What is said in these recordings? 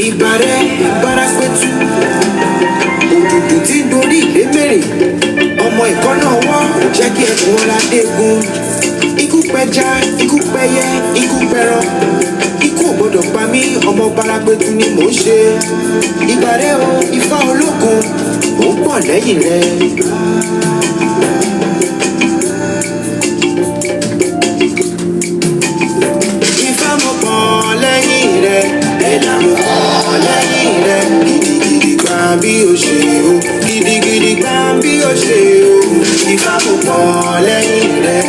Ìbàrẹ̀ Bárápẹ̀tù òdùdù tí dorí ìlémèrè ọmọ ìkọ́nà wọ́n jẹ́ kí ẹkùn ọ̀la dégun. Ikú pẹja, ikú pẹyẹ, ikú pẹran. Ikú ò gbọdọ̀ pa mí, ọmọ Bárápẹ̀tù ni mò ń ṣe. Ìbàrẹ̀ o, Ifá ológun, mò ń pọ̀ lẹ́yìn rẹ̀. Ifá mo pọ̀ lẹ́yìn rẹ̀, ẹ̀dá mo pọ̀ lẹ́yìn rẹ̀. Gidigidi gbà bí o ṣe o, gidigidi gbà bí o ṣe o. Ifá mo pọ̀ lẹ́yìn rẹ̀.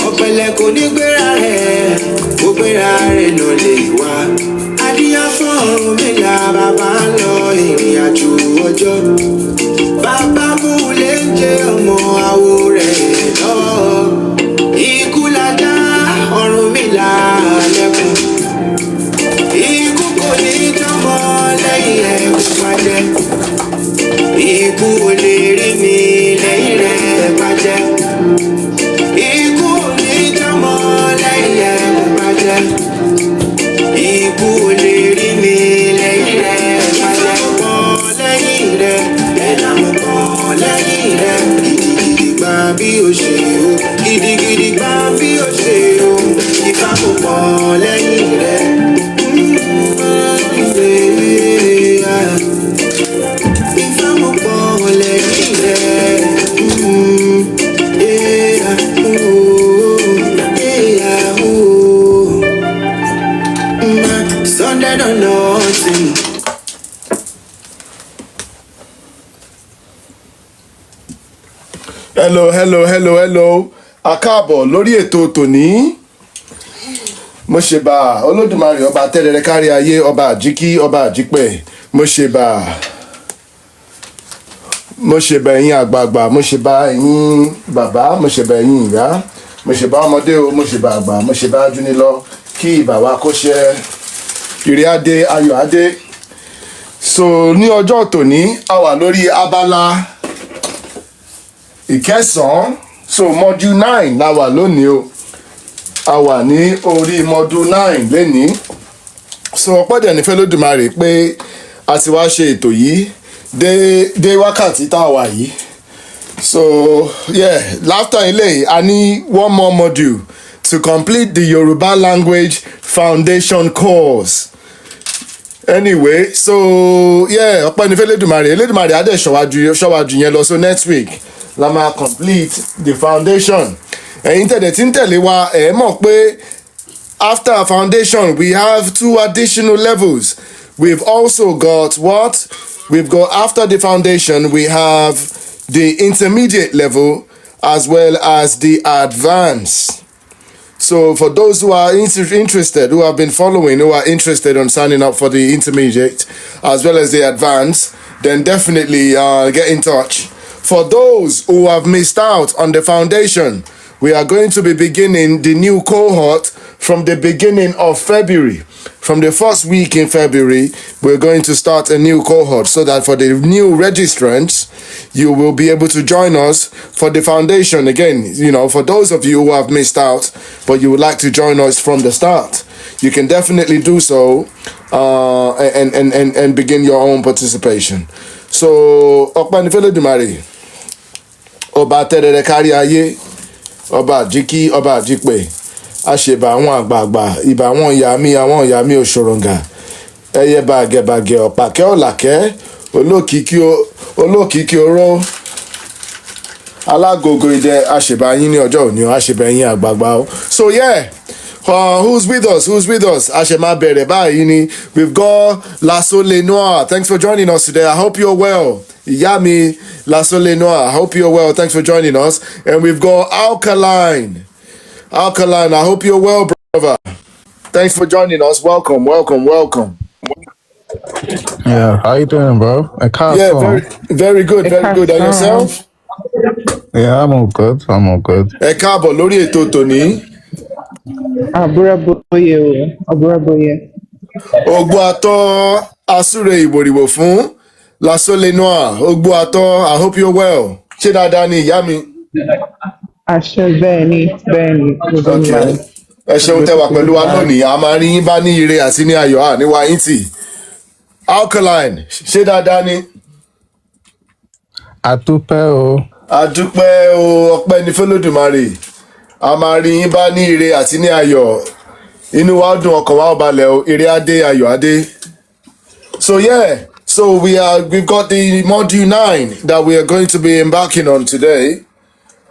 Ọ̀pẹ̀lẹ̀ kò ní gbéra rẹ̀, ó gbéra rẹ̀ lọ lè wá. Adíyá fún Ọ̀rúnmìlà, bàbá ń lọ ìrìn àjò ọjọ́. Bàbá mú léńjẹ ọmọ àwo rẹ̀ lọ́wọ́. Ikú lajá Ọ̀rúnmìlà lẹ́kùn. Ikú kò ní tọ́mọ lẹ́yìn ẹ̀ kó pàjẹ́. Ikú ò lè rí mi lẹ́yìn rẹ̀ pàjẹ́. Ikú ò ní tọ́mọ lẹ́yìn ẹ̀ kó pàjẹ́. Ikú ò lè rí mi lẹ́yìn rẹ̀ pàjẹ́. Mo pọ̀ lẹ́yìn rẹ̀, ẹ̀dá mo pọ̀ lẹ́yìn rẹ̀. Gidigidi gbà bí o ṣe o, gidigidi gbà bí o ṣe o. Ifá mo pọ̀ lẹ́yìn rẹ̀. Ifá mo pọ̀ lẹ́yìn rẹ̀. Sunday no nothing. Hello. Akáàbọ̀ lórí ètò tòní. Mo ṣe bá Olódùmarè ọba tẹ́rẹrẹ kárí ayé, ọba àjíkí, ọba àjípẹ̀. Mo ṣe bá ẹ̀yin àgbààgbà, mo ṣe bá ẹ̀yin bàbá, mo ṣe bá ẹ̀yin ìyá, mo ṣe bá ọmọdé o, mo ṣe bá àgbà, mo ṣe bá ajúnilọ kí ìbà wa kó ṣe ire adé, ayọ̀ adé. So ní ọjọ́ tòní a wà lórí abala ìkẹsàn-án, so module 9 la wà lónìí o. A wà ní orí module 9 lénìí. So ọpẹ́ dẹ̀ ní f'Olódùmarè pé a ti wá ṣe ètò yìí dé wákàtí tá a wà yìí. So yeah, after eléyìí a ní one more module to complete the Yoruba Language Foundation course. Anyway, so yeah, ọpẹ́ ní f'Elédùmarè, Elédùmarè á dẹ̀ ṣọ́wájú yẹn lọ. So next week la máa complete the foundation. Ẹ̀yin tẹ̀lé tí ń tẹ̀lé wa ẹ̀ mọ̀ pé after foundation we have 2 additional levels. We've also got what? We've got after the foundation we have the intermediate level as well as the advanced. So for those who are interested, who have been following, who are interested on signing up for the intermediate as well as the advanced, then definitely get in touch. For those who have missed out on the foundation, we are going to be beginning the new cohort from the beginning of February. From the first week in February, we're going to start a new cohort so that for the new registrants, you will be able to join us for the foundation. Again, you know, for those of you who have missed out, but you would like to join us from the start, you can definitely do so and begin your own participation. So, Ọpẹ́ ní f'Olódùmarè, ọba tẹ́rẹrẹ kárí ayé, ọba àjíkí, ọba àjípẹ̀. Àṣebà àwọn àgbààgbà, ìbà àwọn ìyá mi òṣòròǹgà. Ẹyẹ bàgẹ̀bàgẹ̀ ọ̀pàkẹ́ ọ̀làkẹ́, olókìkí oró. Alágogo idẹ, àṣebà yín ní ọjọ́ òní, àṣebà yín àgbààgbà o. So yeah, who's with us? Àṣemà bẹ̀rẹ̀ báyìí ni. We've got Lasso Lenoir. Thanks for joining us today. I hope you're well. Ìyá mi Lasso Lenoir. I hope you're well. Thanks for joining us. And we've got Alkaline, I hope you're well, brother. Thanks for joining us. Welcome. Yeah, how you doing, bro? Yeah, very good. And yourself? Yeah, I'm all good. Ẹ káàbọ̀ lórí ètò tòní. Aburaboye. Ogbo atọ́ asúre ìwòrìwò fún Lasso Lenoir. Ogbo atọ́, I hope you're well. ṣé dáadáa ni ìyá mi? Àṣẹ bẹ́ẹ̀ ni gbogbo Okay. wa Ẹ ṣeun tẹ́ wà pẹ̀lú wa lónìí. A máa rí yín bá ní ire àti ní ayọ̀ ní wa yín tì. Alkaline, ṣé dáadáa ni? Àdúpẹ́ o. Àdúpẹ́ o, ọpẹ́ ní f'Olódùmarè. A máa rí yín bá ní ire àti ní ayọ̀. Inú wa dùn, ọkàn wa ò balẹ̀ o. Ire á dé, ayọ̀ á dé. So yeah, so we've got the module 9 that we are going to be embarking on today.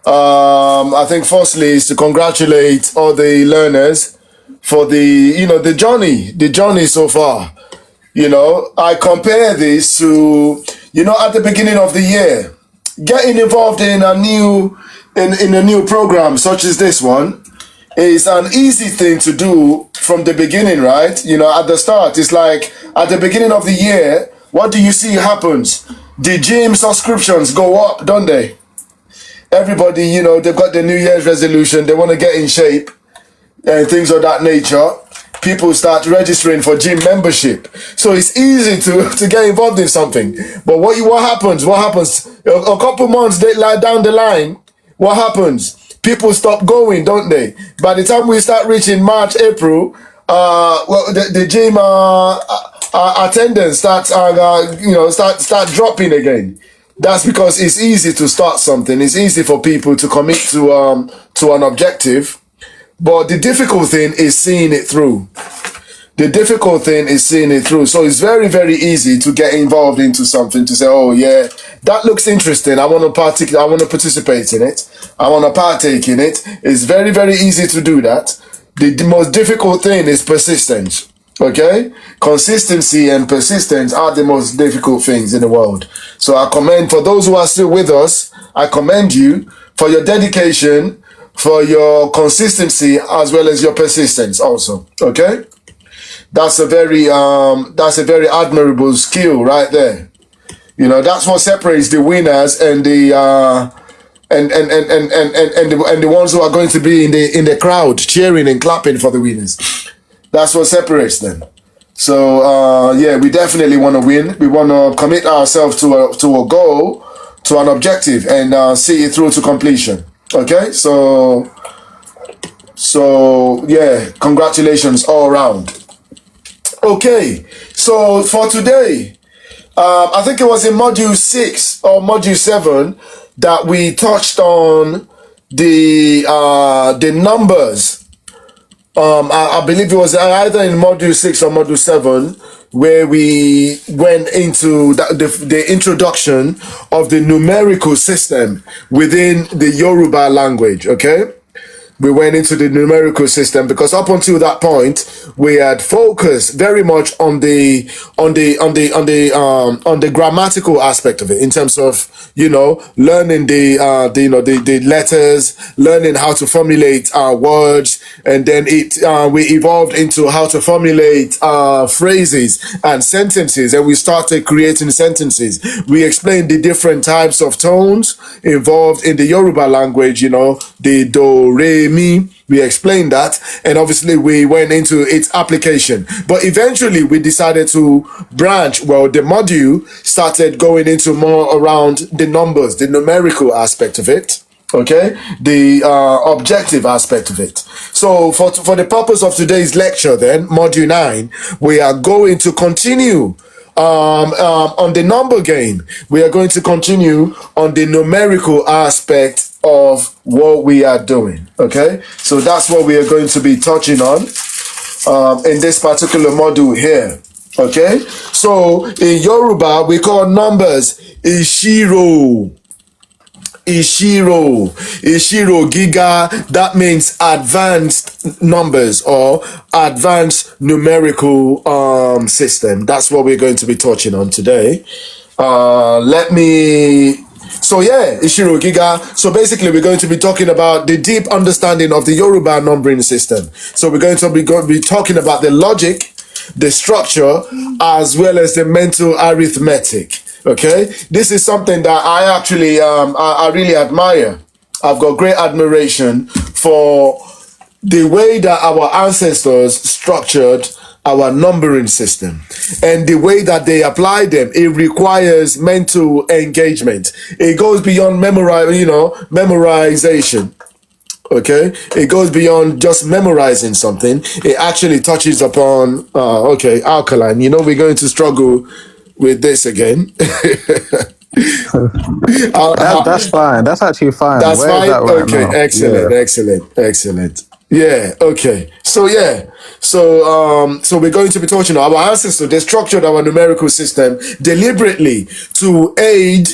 I think firstly is to congratulate all the learners for the journey so far. I compare this to, at the beginning of the year, getting involved in a new program such as this one is an easy thing to do from the beginning, right? At the start, it's like at the beginning of the year, what do you see happens? The gym subscriptions go up, don't they? Everybody, they've got the New Year's resolution, they want to get in shape and things of that nature. People start registering for gym membership. So it's easy to get involved in something. But what happens? A couple months down the line, what happens? People stop going, don't they? By the time we start reaching March, April, the gym attendance start dropping again. That's because it's easy to start something. It's easy for people to commit to an objective. But the difficult thing is seeing it through. So it's very, very easy to get involved into something, to say, oh yeah, that looks interesting. I want to participate in it. I want to partake in it. It's very, very easy to do that. The most difficult thing is persistence. Okay? Consistency and persistence are the most difficult things in the world. So I commend, for those who are still with us, I commend you for your dedication, for your consistency, as well as your persistence also. Okay? That's a very admirable skill right there. That's what separates the winners and the and the ones who are going to be in the crowd cheering and clapping for the winners. That's what separates them. So we definitely want to win. We want to commit ourselves to a goal, to an objective, and see it through to completion. Okay, so yeah, congratulations all around. Okay, so for today, I think it was in module 6 or module 7 that we touched on the numbers. I believe it was either in module 6 or module 7 where we went into the introduction of the numerical system within the Yoruba language. Okay, we went into the numerical system because up until that point we had focused very much on the grammatical aspect of it, in terms of learning the letters, learning how to formulate words, and then we evolved into how to formulate phrases and sentences, and we started creating sentences. We explained the different types of tones involved in the Yoruba language, the do, re, mi. We explained that, and obviously we went into its application. But eventually we decided to branch. Well, the module started going into more around the numbers, the numerical aspect of it. Okay, the objective aspect of it. So for the purpose of today's lecture, then module 9, we are going to continue on the number game. We are going to continue on the numerical aspect of what we are doing. Okay, so that's what we are going to be touching on in this particular module here. Okay, so in Yoruba we call numbers Ìṣírò. Ìṣírò GÍGA, that means advanced numbers or advanced numerical system. That's what we're going to be touching on today. Ìṣírò GÍGA. So basically we're going to be talking about the deep understanding of the Yoruba numbering system. So we're going to be talking about the logic, the structure, as well as the mental arithmetic. Okay, this is something that I actually I really admire. I've got great admiration for the way that our ancestors structured our numbering system. And the way that they apply them, it requires mental engagement. It goes beyond memorization. Okay, it goes beyond just memorizing something. It actually touches upon alkaline. We're going to struggle with this again. That's fine. That's actually fine. That's Where is fine. that right Okay, now? excellent, Yeah. excellent. Yeah. Okay. So so we're going to be touching on our ancestors. They structured our numerical system deliberately to aid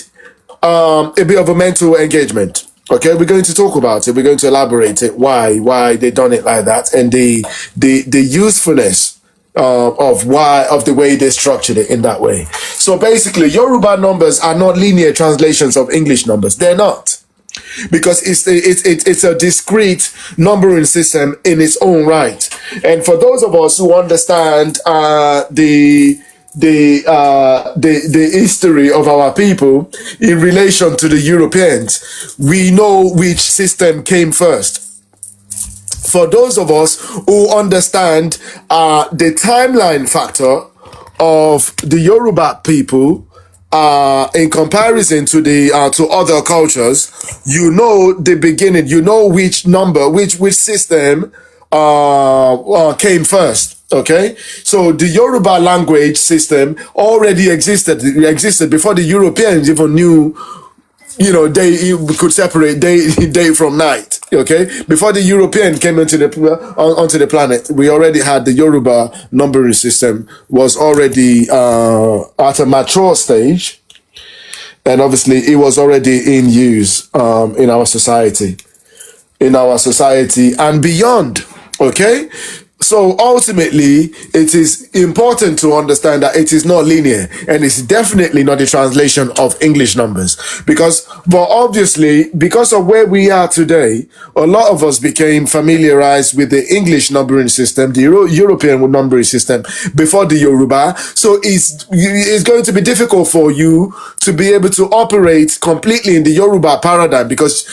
a bit of a mental engagement. Okay, we're going to talk about it. We're going to elaborate it. Why they done it like that, and the usefulness of the way they structured it in that way. So basically, Yoruba numbers are not linear translations of English numbers. They're not, because it's a discrete numbering system in its own right. And for those of us who understand the history of our people in relation to the Europeans, we know which system came first. For those of us who understand the timeline factor of the Yoruba people in comparison to the to other cultures, you know the beginning, you know which number, which system came first. Okay, so the Yoruba language system already existed before the Europeans even knew, they could separate day from night. Okay, before the European came onto the planet, we already had the Yoruba numbering system was already at a mature stage, and obviously it was already in use in our society and beyond. Okay, so ultimately it is important to understand that it is not linear, and it's definitely not a translation of English numbers, but obviously because of where we are today, a lot of us became familiarized with the English numbering system, the European numbering system before the Yoruba. So it's going to be difficult for you to be able to operate completely in the Yoruba paradigm, because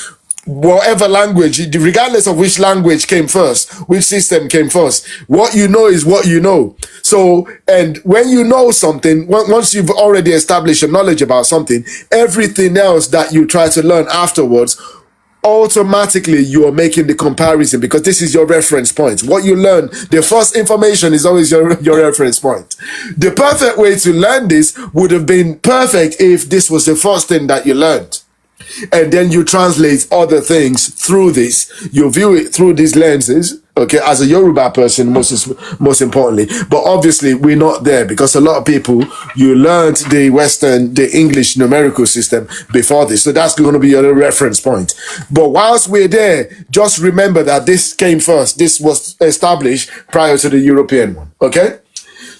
whatever language, regardless of which language came first, which system came first, what you know is what you know. So, and when you know something, once you've already established your knowledge about something, everything else that you try to learn afterwards, automatically you are making the comparison, because this is your reference point. What you learn, the first information is always your reference point. The perfect way to learn this would have been perfect if this was the first thing that you learned. And then you translate other things through this. You view it through these lenses, okay, as a Yoruba person, most importantly. But obviously, we're not there, because a lot of people, you learned the English numerical system before this. So that's going to be your reference point. But whilst we're there, just remember that this came first. This was established prior to the European one, okay?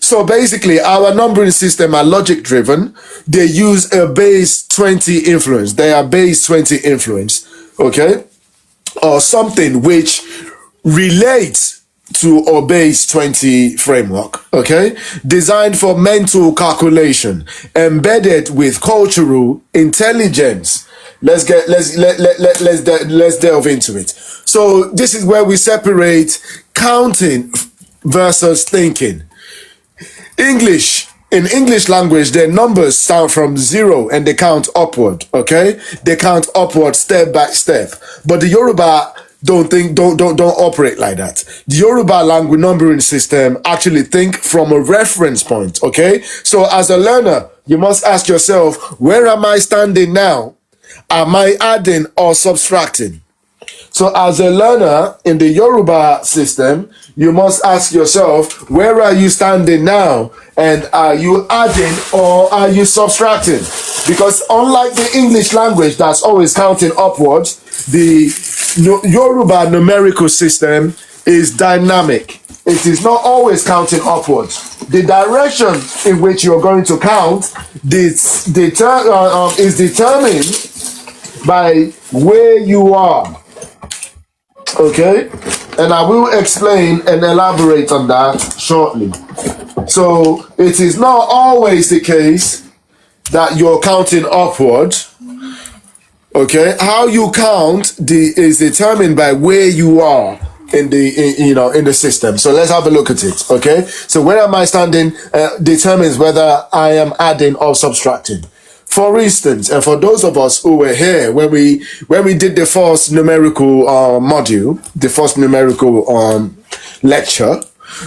So basically, our numbering system are logic driven. They use a base 20 influence. They are base 20 influence, okay? Or something which relates to a base 20 framework, okay? Designed for mental calculation, embedded with cultural intelligence. Let's delve into it. So this is where we separate counting versus thinking. In English language, their numbers start from 0 and they count upward, okay? They count upward step by step. But the Yoruba don't operate like that. The Yoruba language numbering system actually think from a reference point, okay? So as a learner, you must ask yourself, where am I standing now? Am I adding or subtracting? So as a learner in the Yoruba system, you must ask yourself, where are you standing now? And are you adding or are you subtracting? Because unlike the English language that's always counting upwards, the Yoruba numerical system is dynamic. It is not always counting upwards. The direction in which you're going to count is determined by where you are. Okay, and I will explain and elaborate on that shortly. So it is not always the case that you're counting upward. Okay, how you count is determined by where you are in the system. So let's have a look at it. Okay. So where am I standing determines whether I am adding or subtracting. For instance, and for those of us who were here when we did the first numerical module, the first numerical lecture,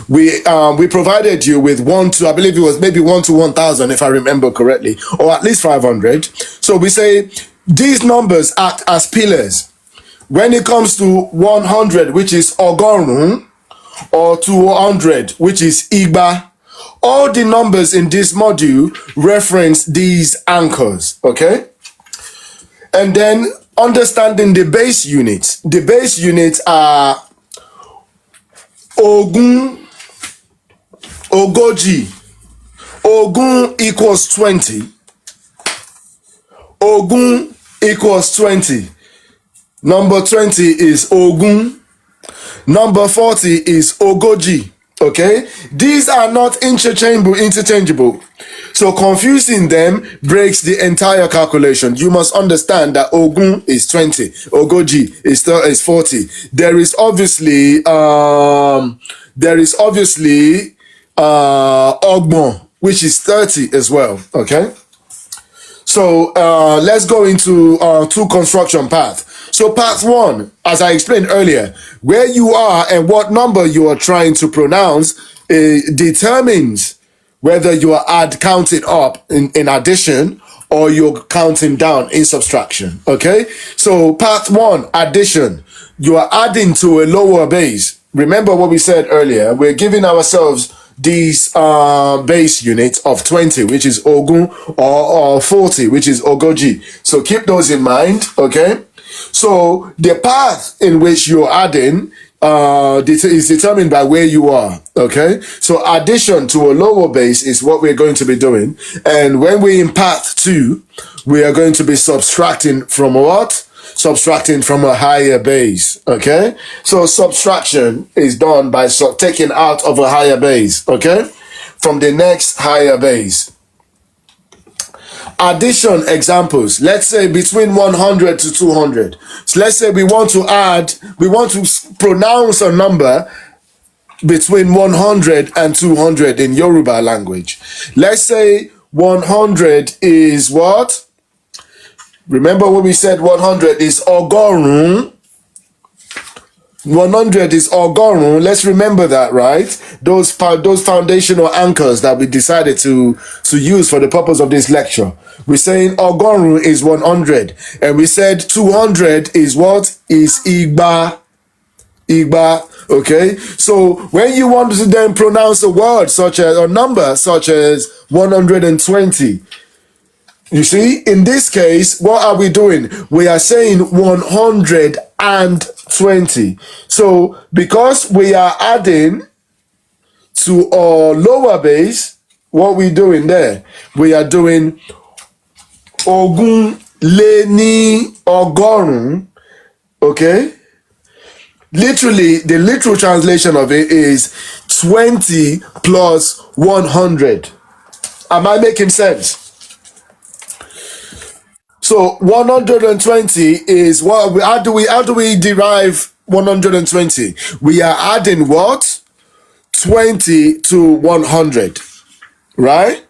we provided you with 1 to, I believe it was maybe 1 to 1,000 if I remember correctly, or at least 500. So we say these numbers act as pillars. When it comes to 100, which is ogórùn, or 200, which is igba, all the numbers in this module reference these anchors, okay? And then understanding the base units. The base units are ogún, ogójì. Ogún equals 20. Ogún equals 20. Number 20 is ogún. Number 40 is ogójì. Okay? These are not interchangeable. So confusing them breaks the entire calculation. You must understand that ogún is 20. Ogójì is 40. There is obviously ọgbọ̀n, which is 30 as well. Okay? So let's go into two construction paths. So path 1, as I explained earlier, where you are and what number you are trying to pronounce determines whether you are counting up in addition or you're counting down in subtraction. Okay? So path 1, addition. You are adding to a lower base. Remember what we said earlier. We're giving ourselves these base units of 20, which is ogún, or 40, which is ogójì. So keep those in mind, okay? So the path in which you're adding is determined by where you are, okay? So addition to a lower base is what we're going to be doing. And when we're in path 2, we are going to be subtracting from what? Subtracting from a higher base, okay? So subtraction is done by taking out of a higher base, okay? From the next higher base. Addition examples. Let's say between 100 to 200. So let's say we want to pronounce a number between 100 and 200 in Yoruba language. Let's say 100 is what? Remember when we said 100 is ogórùn? 100 is ogórùn. Let's remember that, right? Those foundational anchors that we decided to use for the purpose of this lecture. We're saying ogórùn is 100. And we said 200 is what? Is igba. Igba. Okay? So when you want to then pronounce a word such as, a number such as 120, you see, in this case, what are we doing? We are saying 120. So because we are adding to our lower base, what we doing there? We are doing ogún lé ní ọgọ́rùn. Okay? Literally, the literal translation of it is 20 plus 100. Am I making sense? So 120 is what? How do we derive 120? We are adding what? 20 to 100, right?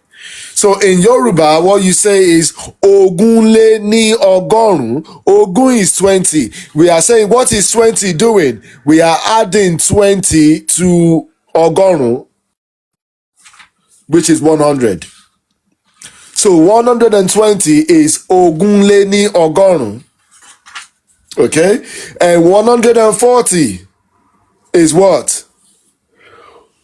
So in Yoruba, what you say is ogún lé ní ọgọ́rùn. Ogún is 20. We are saying, what is 20 doing? We are adding 20 to ọgọ́rùn, which is 100. So 120 is ogún lé ní ọgọ́rùn. Okay? And 140 is what?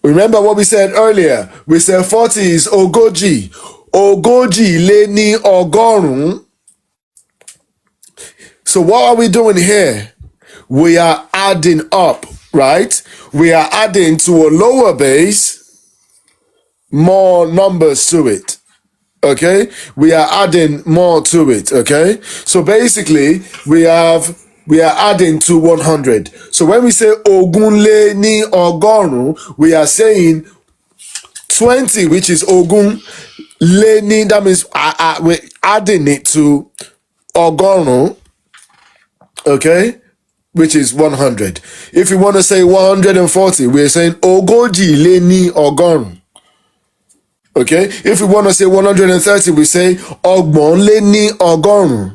Remember what we said earlier. We said 40 is ogójì. Ogójì lé ní ọgọ́rùn. So what are we doing here? We are adding up, right? We are adding to a lower base more numbers to it. Okay, we are adding more to it. Okay, so basically we are adding to 100. So when we say ogún lé ní ọgọ́rùn, we are saying 20, which is ogún lé ní. That means we're adding it to ọgọ́rùn. Okay, which is 100. If you want to say 140, we're saying ogójì lé ní ọgọ́rùn. Okay? If we want to say 130, we say ọgbọ̀n lé ní ọgọ́rùn.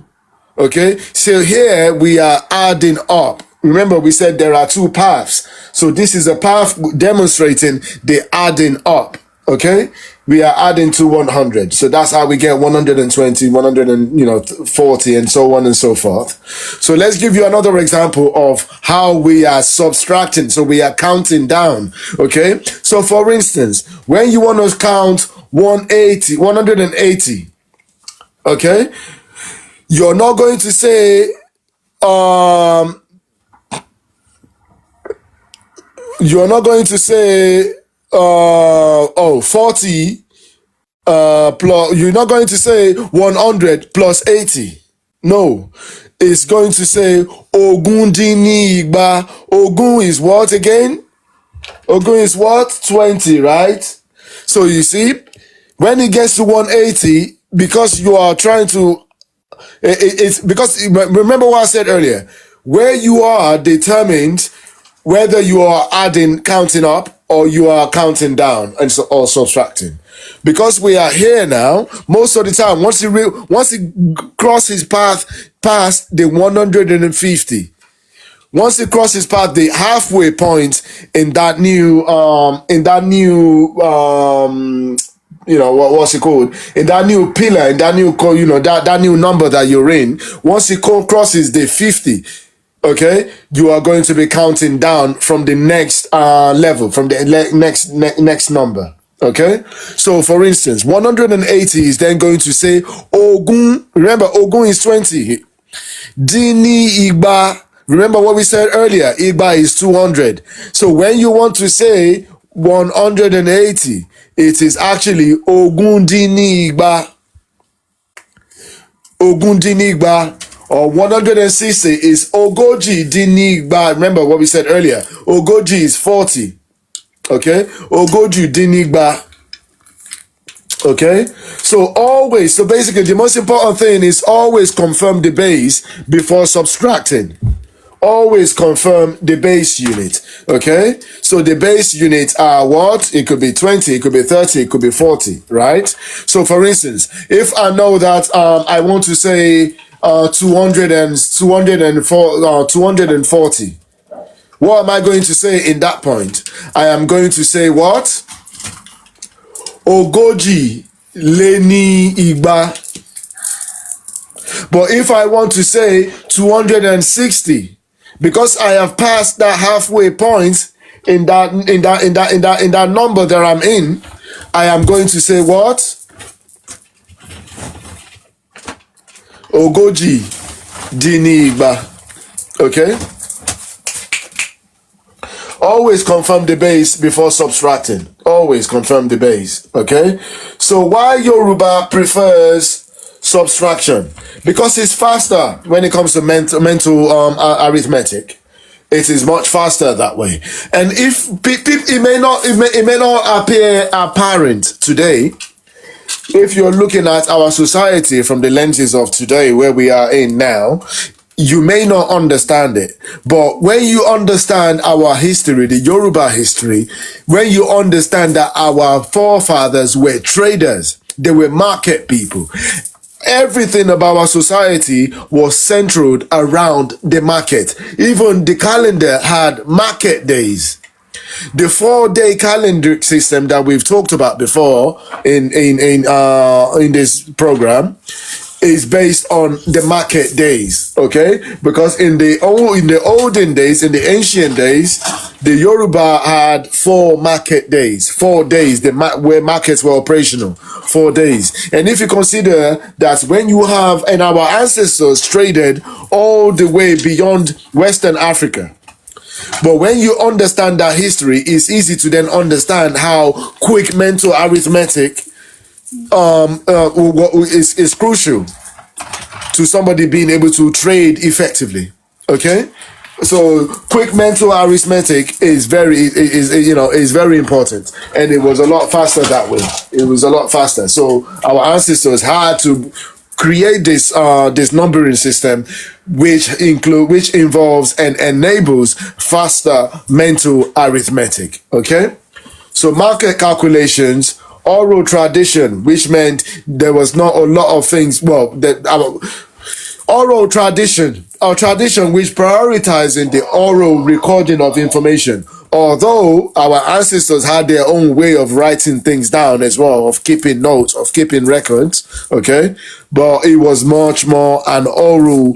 Okay? So here we are adding up. Remember, we said there are two paths. So this is a path demonstrating the adding up. Okay? We are adding to 100. So that's how we get 120, 140, and so on and so forth. So let's give you another example of how we are subtracting. So we are counting down. Okay? So for instance, when you want to count 180, okay? You're not going to say, you're not going to say 40 plus, you're not going to say 100 plus 80. No, it's going to say ogún dín ní igba. Ogún is what again? Ogún is what? 20, right? So you see, when it gets to 180, because you are trying to, it's because, remember what I said earlier, where you are determined whether you are counting up, or you are counting down or subtracting. Because we are here now, most of the time, once it crosses past the 150, once it crosses past the halfway point in that new what's it called? In that new pillar, in that new that new number that you're in, once it crosses the 50, okay, you are going to be counting down from the next level, from the next number. Okay, so for instance, 180 is then going to say ogún. Remember, ogún is 20. Dín ní igba. Remember what we said earlier. Igba is 200. So when you want to say 180, it is actually ogún dín ní igba. Ogún dín ní igba. Or 160 is ogójì dín ní igba. Remember what we said earlier. Ogójì is 40. Okay? Ogójì dín ní igba. Okay? So basically the most important thing is always confirm the base before subtracting. Always confirm the base unit. Okay? So the base units are what? It could be 20, it could be 30, it could be 40, right? So for instance, if I know that I want to say 240, what am I going to say in that point? I am going to say what? Ogójì lé ní igba. But if I want to say 260, because I have passed that halfway point in that number that I'm in, I am going to say what? Ogójì dín ní igba. Okay? Always confirm the base before subtracting. Always confirm the base. Okay? So why Yoruba prefers subtraction? Because it's faster when it comes to mental arithmetic. It is much faster that way. And if it may not appear apparent today, if you're looking at our society from the lenses of today, where we are in now, you may not understand it. But when you understand our history, the Yoruba history, when you understand that our forefathers were traders, they were market people, everything about our society was centered around the market. Even the calendar had market days. The 4-day calendar system that we've talked about before in this program is based on the market days, okay? Because in the olden days, in the ancient days, the Yoruba had 4 market days, 4 days where markets were operational, 4 days. And if you consider that when you have, and our ancestors traded all the way beyond Western Africa, but when you understand that history, it's easy to then understand how quick mental arithmetic is crucial to somebody being able to trade effectively. Okay, so quick mental arithmetic is very important, and it was a lot faster that way. It was a lot faster. So our ancestors had to create this numbering system, which involves and enables faster mental arithmetic. Okay, so market calculations, oral tradition, which meant there was not a lot of things. Well, oral tradition, a tradition which prioritizing the oral recording of information. Although our ancestors had their own way of writing things down as well, of keeping notes, of keeping records, okay, but it was much more an oral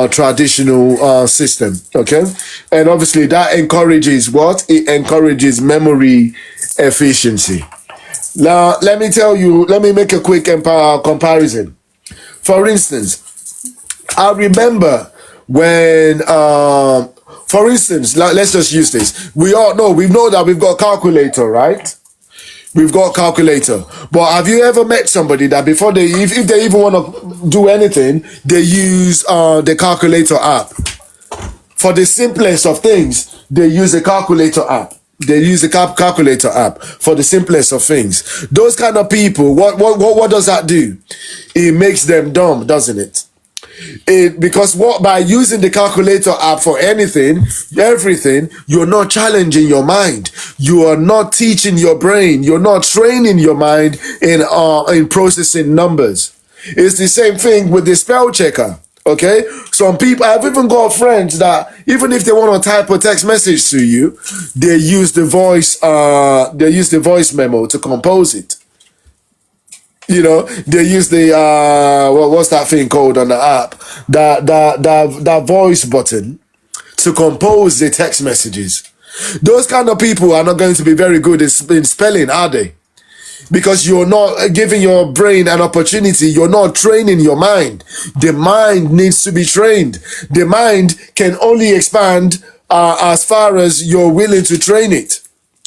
traditional system, okay, and obviously that encourages what? It encourages memory efficiency. Now, let me make a quick comparison. For instance, I remember when, for instance, let's just use this. We know that we've got a calculator, right? We've got a calculator. But have you ever met somebody that before if they even want to do anything, they use the calculator app? For the simplest of things, they use the calculator app. They use the calculator app for the simplest of things. Those kind of people, what does that do? It makes them dumb, doesn't it? Because by using the calculator app for everything, you're not challenging your mind. You are not teaching your brain. You're not training your mind in processing numbers. It's the same thing with the spell checker. Okay, some people, I've even got friends that even if they want to type a text message to you, they use the voice memo to compose it. You know, they use the what's that thing called on the app? That voice button to compose the text messages. Those kind of people are not going to be very good in spelling, are they? Because you're not giving your brain an opportunity. You're not training your mind. The mind needs to be trained. The mind can only expand as far as you're willing to train it.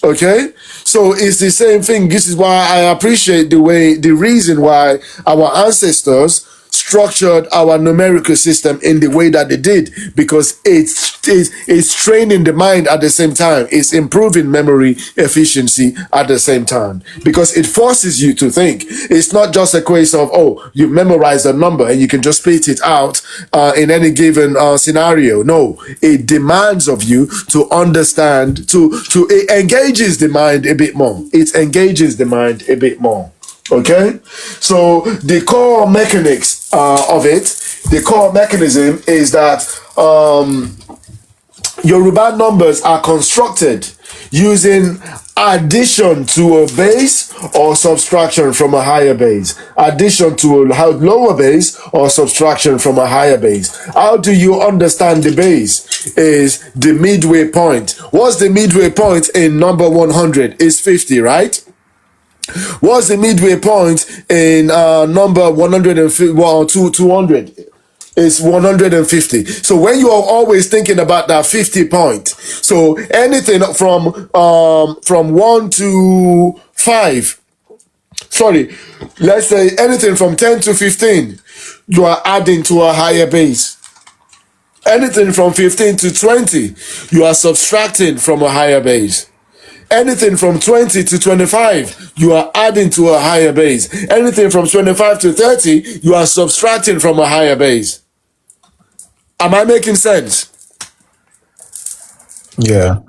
Okay, so it's the same thing. This is why I appreciate the reason why our ancestors structured our numerical system in the way that they did, because it's training the mind at the same time. It's improving memory efficiency at the same time, because it forces you to think. It's not just a case of, oh, you memorize a number and you can just spit it out in any given scenario. No, it demands of you to understand, it engages the mind a bit more. It engages the mind a bit more. Okay, so the core mechanics the core mechanism is that Yoruba numbers are constructed using addition to a base or subtraction from a higher base. Addition to a lower base or subtraction from a higher base. How do you understand the base? Is the midway point. What's the midway point in number 100? Is 50, right? What's the midway point in number 150, 200? It's 150. So when you are always thinking about that 50 point, so anything from 1 to 5, sorry, let's say anything from 10 to 15, you are adding to a higher base. Anything from 15 to 20, you are subtracting from a higher base. Anything from 20 to 25, you are adding to a higher base. Anything from 25 to 30, you are subtracting from a higher base. Am I making sense? Yeah.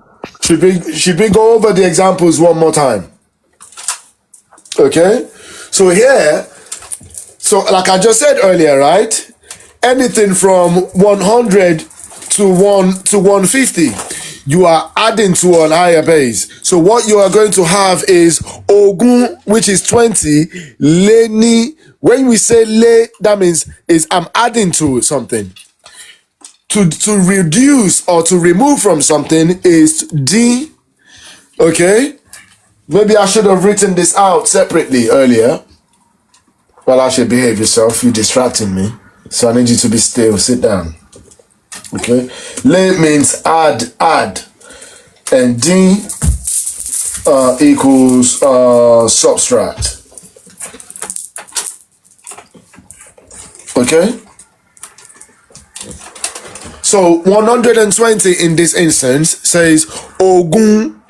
Should we go over the examples one more time? Okay? So here, so like I just said earlier, right? Anything from 100 to 150, you are adding to a higher base. So what you are going to have is ogún, which is 20, leni. When we say le, that means I'm adding to something. To reduce or to remove from something is d. Okay? Maybe I should have written this out separately earlier. Well, I should behave yourself. You're distracting me. So I need you to be still. Sit down. Okay? Le means add. And d equals subtract. Okay? So 120 in this instance says ogún,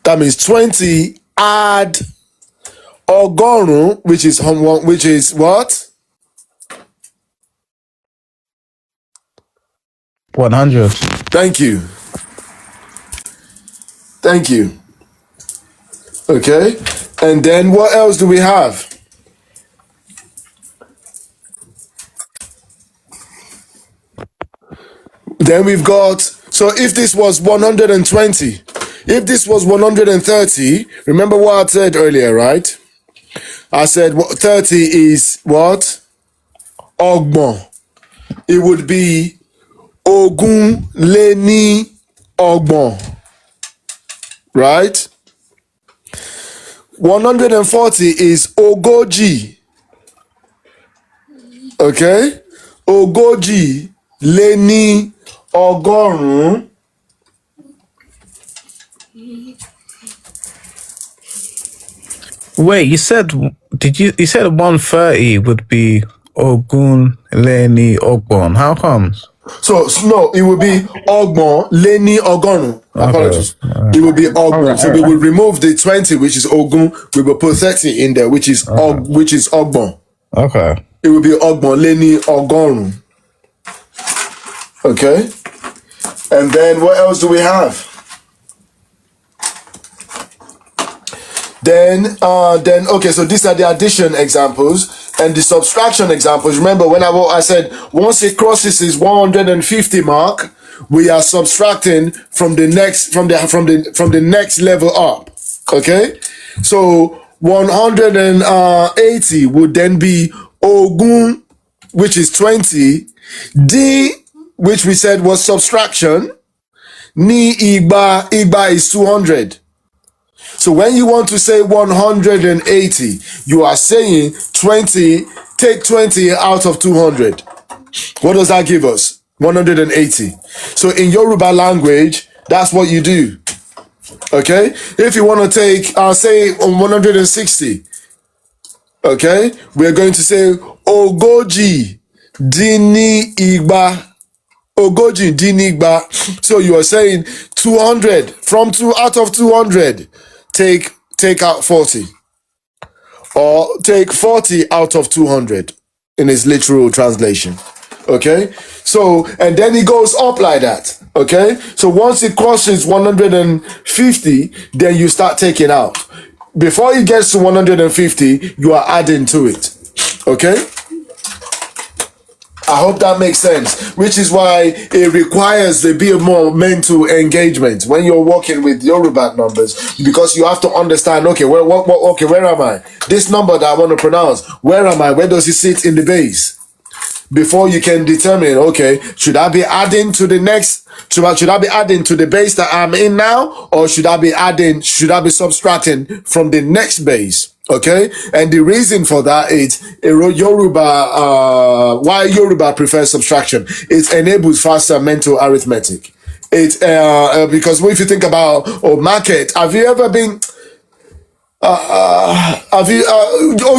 that means 20, add ọgọ́rùn, which is what? 100. Thank you. Thank you. Okay. And then what else do we have? Then we've got, so if this was 120, if this was 130, remember what I said earlier, right? I said 30 is what? Ogún. It would be ogún lé ní ọgbọ̀n, right? 140 is ogójì. Okay? Ogójì lé ní ọgọ́rùn-ún. Wait, you said 130 would be ogún lé ní ọgbọ̀n. How comes? So no, it would be ọgbọ̀n lé ní ọgọ́rùn-ún. Apologies. It would be ọgbọ̀n. So we will remove the 20, which is ogún. We will put 30 in there, which is ọgbọ̀n. Okay. It will be ọgbọ̀n lé ní ọgọ́rùn-ún. Okay. And then what else do we have? Then okay, so these are the addition examples and the subtraction examples. Remember when I said once it crosses this 150 mark, we are subtracting from the next level up. Okay, so 180 would then be ogún, which is 20, d, which we said was subtraction, ní igba is 200. So when you want to say 180, you are saying 20, take 20 out of 200. What does that give us? 180. So in Yoruba language, that's what you do. Okay? If you want to take, say 160, okay? We're going to say ogójì dín ní igba. Ogójì dín ní igba. So you are saying 200, out of 200. Take out 40, or take 40 out of 200 in its literal translation. Okay, so and then it goes up like that. Okay, so once it crosses 150, then you start taking out. Before it gets to 150, you are adding to it. Okay, I hope that makes sense, which is why it requires a bit more mental engagement when you're working with Yoruba numbers, because you have to understand, okay, where am I? This number that I want to pronounce, where am I? Where does it sit in the base? Before you can determine, okay, should I be adding to the next, should I be adding to the base that I'm in now, or should I be subtracting from the next base? Okay, and the reason for that is Yoruba. Why Yoruba prefers subtraction? It enables faster mental arithmetic. It because if you think about market, have you ever been? Have you?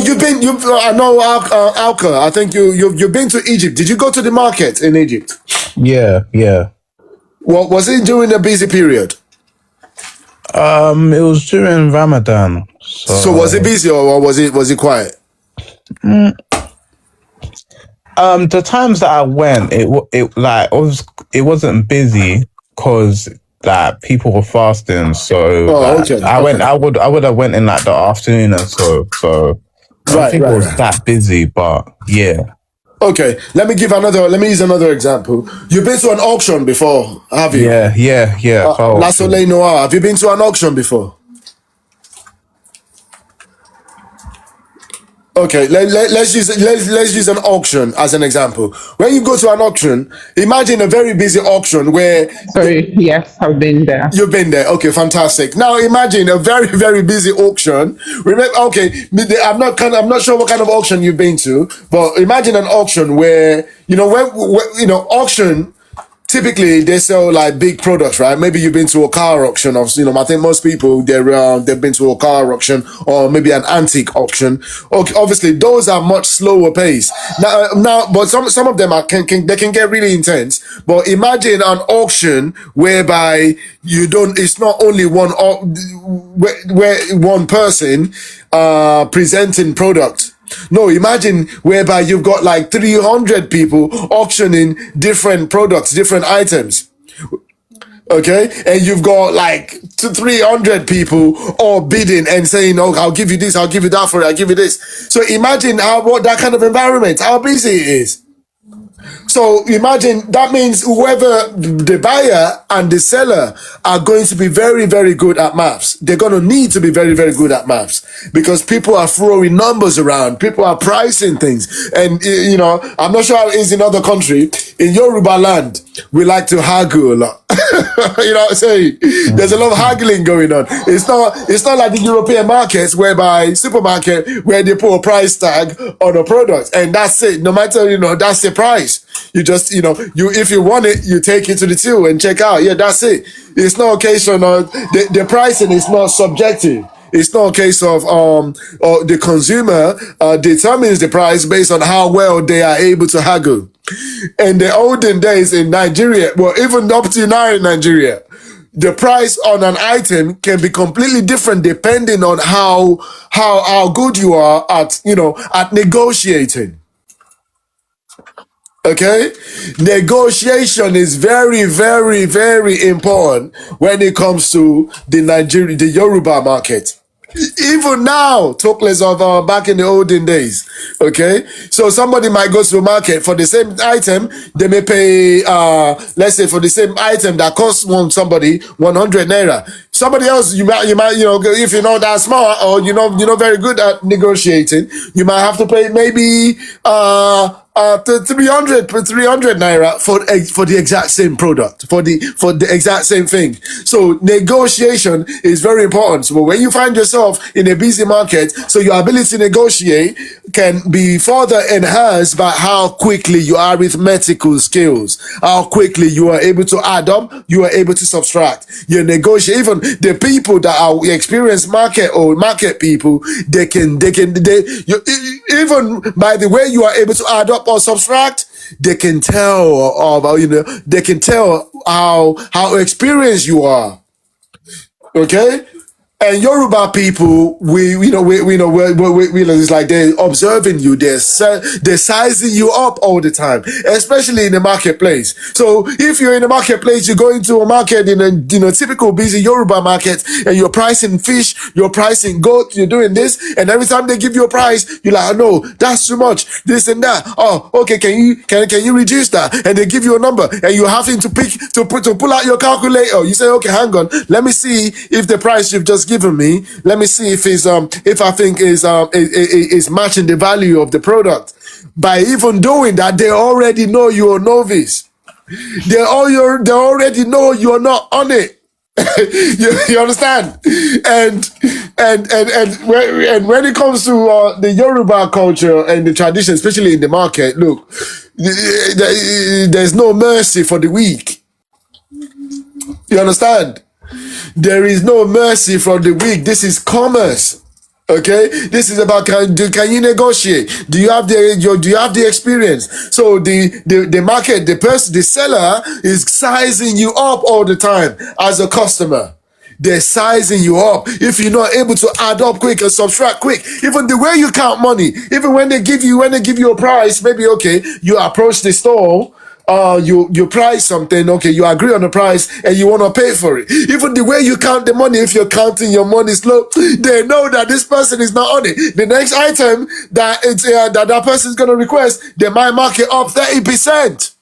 You've been. I know Alka. I think you've been to Egypt. Did you go to the market in Egypt? Yeah. What was it during a busy period? It was during Ramadan. So was it busy or was it quiet? The times that I went, it wasn't busy because like people were fasting. So okay. I would have went in like the afternoon or so. So I don't think it was that busy, but yeah. Okay, let me use another example. You've been to an auction before, have you? Yeah. La Soleil Noir. Have you been to an auction before? Okay, let's use an auction as an example. When you go to an auction, imagine a very busy auction where. Sorry, yes, I've been there. You've been there. Okay, fantastic. Now imagine a very, very busy auction. Remember, okay, I'm not sure what kind of auction you've been to, but imagine an auction where auction. Typically, they sell like big products, right? Maybe you've been to a car auction. I think most people they've been to a car auction or maybe an antique auction. Okay, obviously, those are much slower pace. Now, but some of them can get really intense. But imagine an auction whereby it's not only one person presenting product. No, imagine whereby you've got like 300 people auctioning different products, different items. Okay, and you've got like 300 people all bidding and saying, "Oh, I'll give you this, I'll give you that for it, I'll give you this." So imagine what that kind of environment, how busy it is. So imagine that means whoever the buyer and the seller are going to be very, very good at maths. They're going to need to be very, very good at maths because people are throwing numbers around. People are pricing things. And, you know, I'm not sure how it is in other country. In Yoruba land, we like to haggle a lot. You know what I'm saying? There's a lot of haggling going on. It's not like the European markets whereby supermarket where they put a price tag on a product and that's it. No matter, you know, that's the price. You just, you know, if you want it, you take it to the till and check out. Yeah, that's it. It's not a case of the pricing is not subjective. It's not a case of or the consumer determines the price based on how well they are able to haggle. In the olden days in Nigeria, well, even up to now in Nigeria, the price on an item can be completely different depending on how good you are at, you know, at negotiating. Okay, negotiation is very, very, very important when it comes to the Yoruba market. Even now, talk less of back in the olden days. Okay, so somebody might go to a market for the same item. They may pay, let's say, for the same item that costs somebody 100 naira. Somebody else, you might, you know, if you're not that smart or you're not very good at negotiating, you might have to pay maybe 300 naira for the exact same product, for the exact same thing. So negotiation is very important. So when you find yourself in a busy market, so your ability to negotiate can be further enhanced by how quickly your arithmetical skills, how quickly you are able to add up, you are able to subtract. You negotiate. Even the people that are experienced market people, even by the way you are able to add up or subtract, they can tell about, you know, they can tell how experienced you are. Okay. And Yoruba people, it's like they're observing you, they're sizing you up all the time, especially in the marketplace. So if you're in the marketplace, you go into a market in a typical busy Yoruba market, and you're pricing fish, you're pricing goat, you're doing this, and every time they give you a price, you're like, oh, no, that's too much, this and that. Oh, okay, can you reduce that? And they give you a number, and you're having to pull out your calculator. You say, okay, hang on, let me see if the price you've just given me, let me see if I think is matching the value of the product. By even doing that, they already know you're a novice. They already know you're not on it. you understand? And when it comes to the Yoruba culture and the tradition, especially in the market, look, there's no mercy for the weak. You understand? There is no mercy for the weak. This is commerce. Okay, this is about can you negotiate? Do you have the experience? So the market, the seller is sizing you up all the time as a customer. They're sizing you up. If you're not able to add up quick and subtract quick, even the way you count money, even when they give you a price, maybe okay, you approach the store. You price something, okay, you agree on the price and you want to pay for it. Even the way you count the money, if you're counting your money slow, they know that this person is not on it. The next item that that person is going to request, they might mark it up 30%.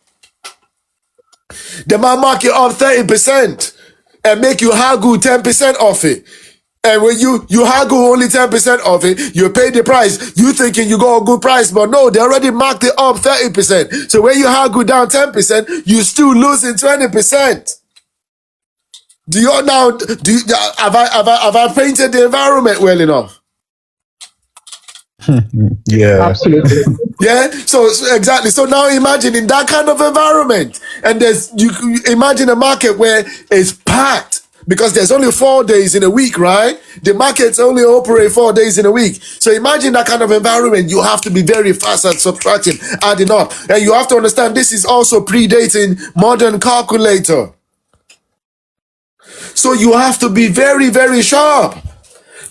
They might mark it up 30% and make you haggle 10% off it. And when you haggle only 10% of it, you pay the price. You thinking you got a good price, but no, they already marked it up 30%. So when you haggle down 10%, you still losing 20%. Have I painted the environment well enough? Yeah. Absolutely. Yeah, so exactly. So now imagine in that kind of environment, and you imagine a market where it's packed. Because there's only 4 days in a week, right? The markets only operate 4 days in a week. So imagine that kind of environment. You have to be very fast at subtracting, adding up. And you have to understand this is also predating modern calculator. So you have to be very, very sharp.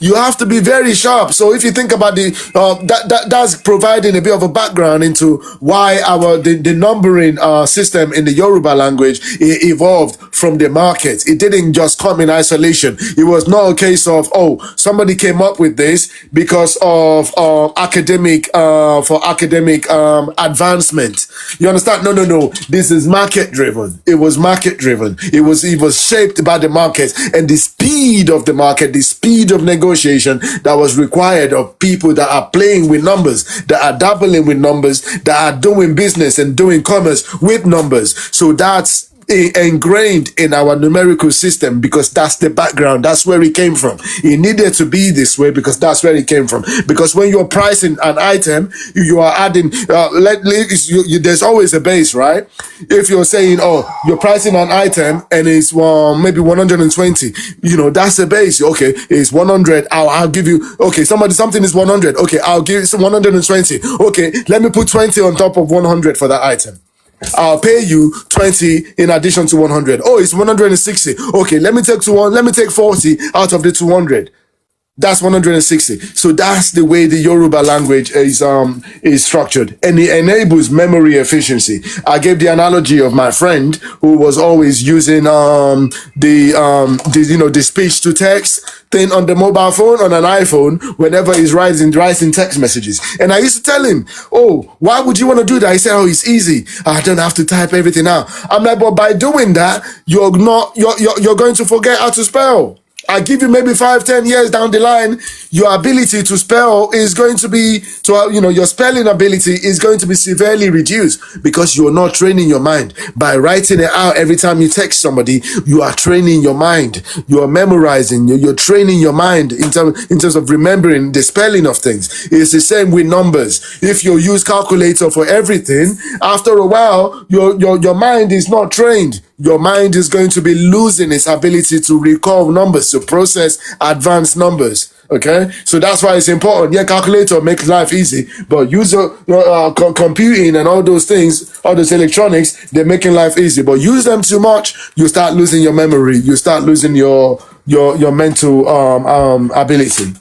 You have to be very sharp. So if you think about that's providing a bit of a background into why the numbering system in the Yoruba language evolved from the market. It didn't just come in isolation. It was not a case of, oh, somebody came up with this because of academic advancement. You understand? No. This is market driven. It was market driven. It was shaped by the market and the speed of the market, the speed of negotiation that was required of people that are playing with numbers, that are dabbling with numbers, that are doing business and doing commerce with numbers. So that's ingrained in our numerical system because that's the background. That's where it came from. It needed to be this way because that's where it came from. Because when you're pricing an item, you are adding, there's always a base, right? If you're saying, oh, you're pricing an item and it's maybe 120, that's a base. Okay, it's 100. I'll give you, okay, something is 100. Okay, I'll give you 120. Okay, let me put 20 on top of 100 for that item. I'll pay you 20 in addition to 100. Oh, it's 160. Okay, let me take 40 out of the 200. That's 160. So that's the way the Yoruba language is structured, and it enables memory efficiency. I gave the analogy of my friend who was always using the speech to text thing on the mobile phone on an iPhone whenever he's writing text messages. And I used to tell him, oh, why would you want to do that? He said, oh, it's easy. I don't have to type everything out. I'm like, but by doing that, you're going to forget how to spell. I give you maybe 5-10 years down the line, your ability to spell is going to be, your spelling ability is going to be severely reduced because you're not training your mind. By writing it out every time you text somebody, you are training your mind. You are memorizing, you're training your mind in terms of remembering the spelling of things. It's the same with numbers. If you use calculator for everything, after a while, your mind is not trained. Your mind is going to be losing its ability to recall numbers, to process advanced numbers. Okay, so that's why it's important. Yeah, calculator makes life easy, but computing and all those things, all those electronics, they're making life easy. But use them too much, you start losing your memory. You start losing your mental ability.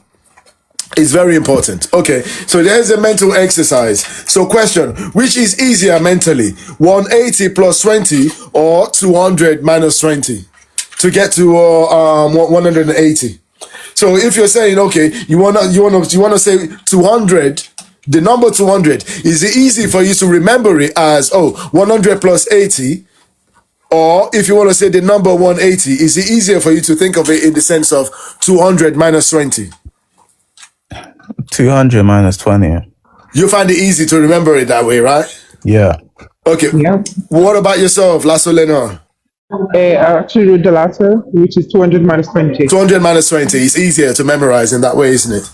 It's very important. Okay, so there's a mental exercise. So question, which is easier mentally? 180 plus 20 or 200 minus 20 to get to 180? So if you're saying, okay, you wanna say 200, the number 200, is it easy for you to remember it as 100 plus 80? Or if you want to say the number 180, is it easier for you to think of it in the sense of 200 minus 20? 200 minus 20. You find it easy to remember it that way, right? Yeah. Okay. Yeah. What about yourself, Lasso Lenor? I actually wrote the latter, which is 200 minus 20. 200 minus 20 is easier to memorize in that way, isn't it?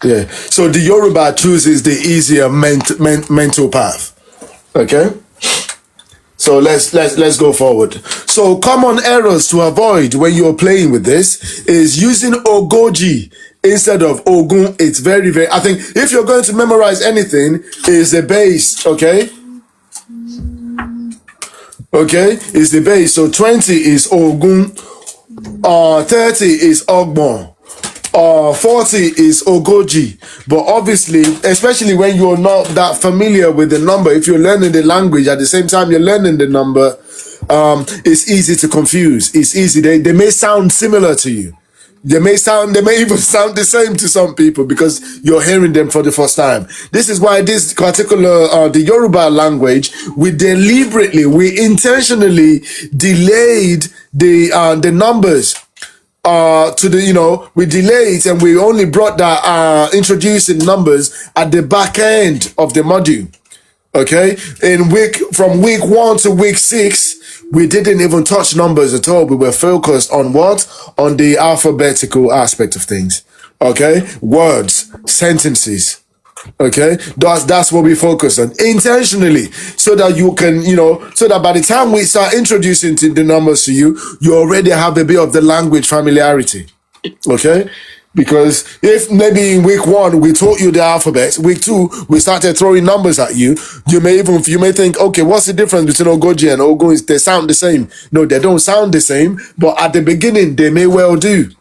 Yeah. So the Yoruba chooses the easier mental path. Okay. So let's go forward. So common errors to avoid when you're playing with this is using ogójì instead of ogún. It's very, very, I think if you're going to memorize anything, is the base, okay? Okay, is the base. So 20 is ogún, 30 is ogún, 40 is ogójì. But obviously, especially when you're not that familiar with the number, if you're learning the language at the same time you're learning the number, it's easy to confuse. It's easy. They may sound similar to you. They may even sound the same to some people because you're hearing them for the first time. This is why this particular, the Yoruba language, we intentionally delayed the numbers we delayed and we only brought that introducing numbers at the back end of the module. Okay, from week 1 to week 6, we didn't even touch numbers at all. We were focused on what? On the alphabetical aspect of things. Okay, words, sentences. Okay, that's what we focus on intentionally, so that you can, so that by the time we start introducing the numbers to you, you already have a bit of the language familiarity. Okay. Because if maybe in week 1 we taught you the alphabet, week 2 we started throwing numbers at you, you may think, okay, what's the difference between ogójì and ogún? They sound the same. No, they don't sound the same, but at the beginning they may well do.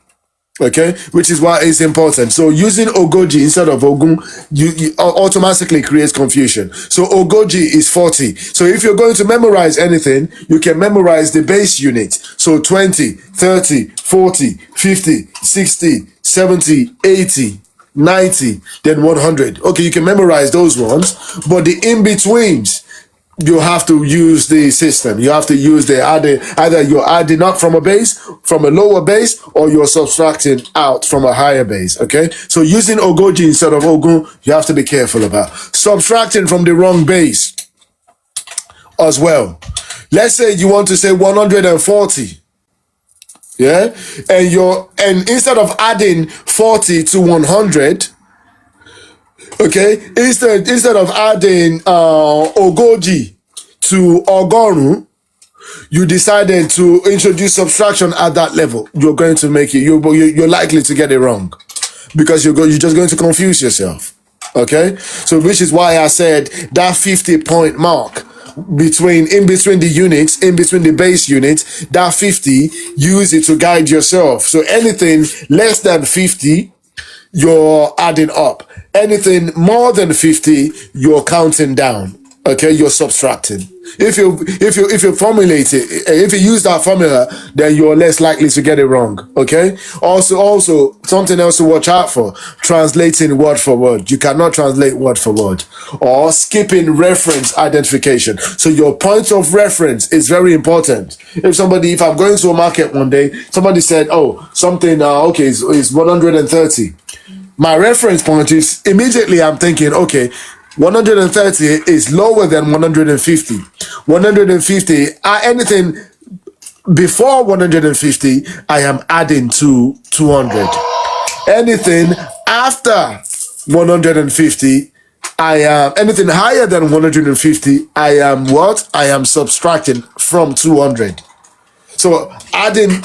Okay, which is why it's important. So using ogójì instead of ogún, you automatically creates confusion. So ogójì is 40. So if you're going to memorize anything, you can memorize the base unit. So 20, 30, 40, 50, 60, 70, 80, 90, then 100. Okay, you can memorize those ones, but the in-betweens, you have to use the system. You have to use the adding. Either you're adding up from a base, from a lower base, or you're subtracting out from a higher base. Okay, so using ogójì instead of ogún, you have to be careful about subtracting from the wrong base as well. Let's say you want to say 140. Yeah, and instead of adding 40 to 100. Okay, instead of adding ogójì to ogórùn, you decided to introduce subtraction at that level. You're going to make it. You're likely to get it wrong because you're just going to confuse yourself. Okay, so which is why I said that 50-point mark in between the units, in between the base units, that 50, use it to guide yourself. So anything less than 50, you're adding up. Anything more than 50, you're counting down. Okay, you're subtracting. If you formulate it, if you use that formula, then you're less likely to get it wrong. Okay. Also something else to watch out for: translating word for word. You cannot translate word for word, or skipping reference identification. So your point of reference is very important. If I'm going to a market one day, somebody said, "Oh, something okay is 130." My reference point is immediately I'm thinking, okay, 130 is lower than 150. 150, anything before 150, I am adding to 200. Anything after 150, anything higher than 150, I am what? I am subtracting from 200. So adding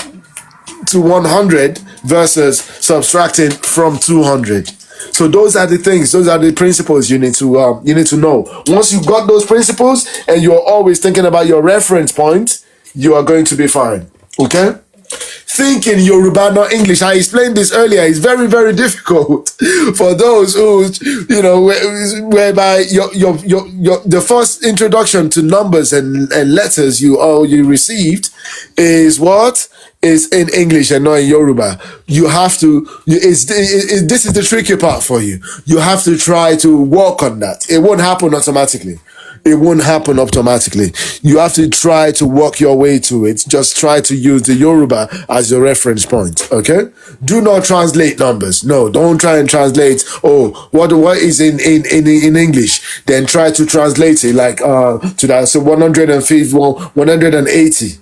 to 100 versus subtracting from 200. So those are the things, those are the principles you need to know. Once you've got those principles and you're always thinking about your reference point, you are going to be fine. Okay? Thinking Yoruba, not English. I explained this earlier. It's very, very difficult for those who, whereby the first introduction to numbers and letters you received is what? Is in English and not in Yoruba. You have to, this is the tricky part for you. You have to try to work on that. It won't happen automatically. It won't happen automatically. You have to try to work your way to it. Just try to use the Yoruba as your reference point. Okay? Do not translate numbers. No, don't try and translate. Oh, what is in English? Then try to translate it like to that. So 150, 180.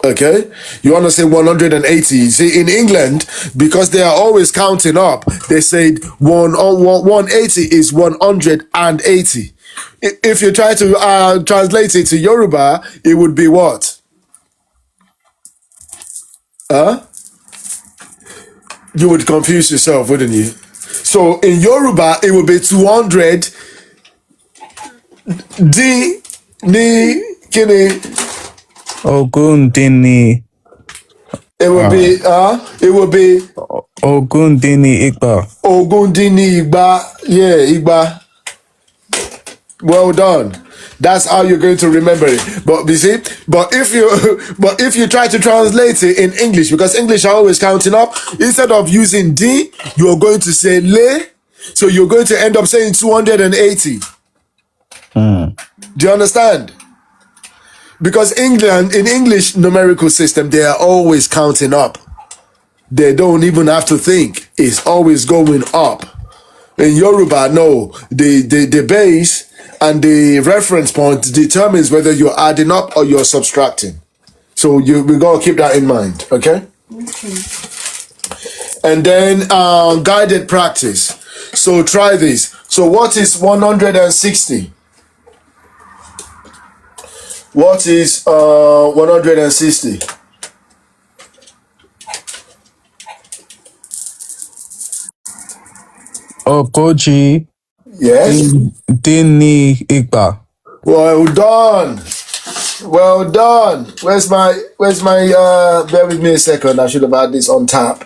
Okay, you want to say 180. See, in England, because they are always counting up, they said 180 is 180. If you try to translate it to Yoruba, it would be what? You would confuse yourself, wouldn't you? So in Yoruba, it would be 200 D ni kini. Ogún dín ní It would be ogún dín ní igba. ogún dín ní igba. Yeah, igba. Well done. That's how you're going to remember it. But you see, but if you try to translate it in English, because English are always counting up, instead of using D, you're going to say le. So you're going to end up saying 280. Do you understand? Because in English numerical system, they are always counting up. They don't even have to think. It's always going up. In Yoruba, no. The base and the reference point determines whether you're adding up or you're subtracting. So we gotta keep that in mind, okay? And then guided practice. So try this. So what is 160? What is 160? Ogójì Yes. dín ní igba. Well done. Well done. Where's my bear with me a second. I should have had this on tap.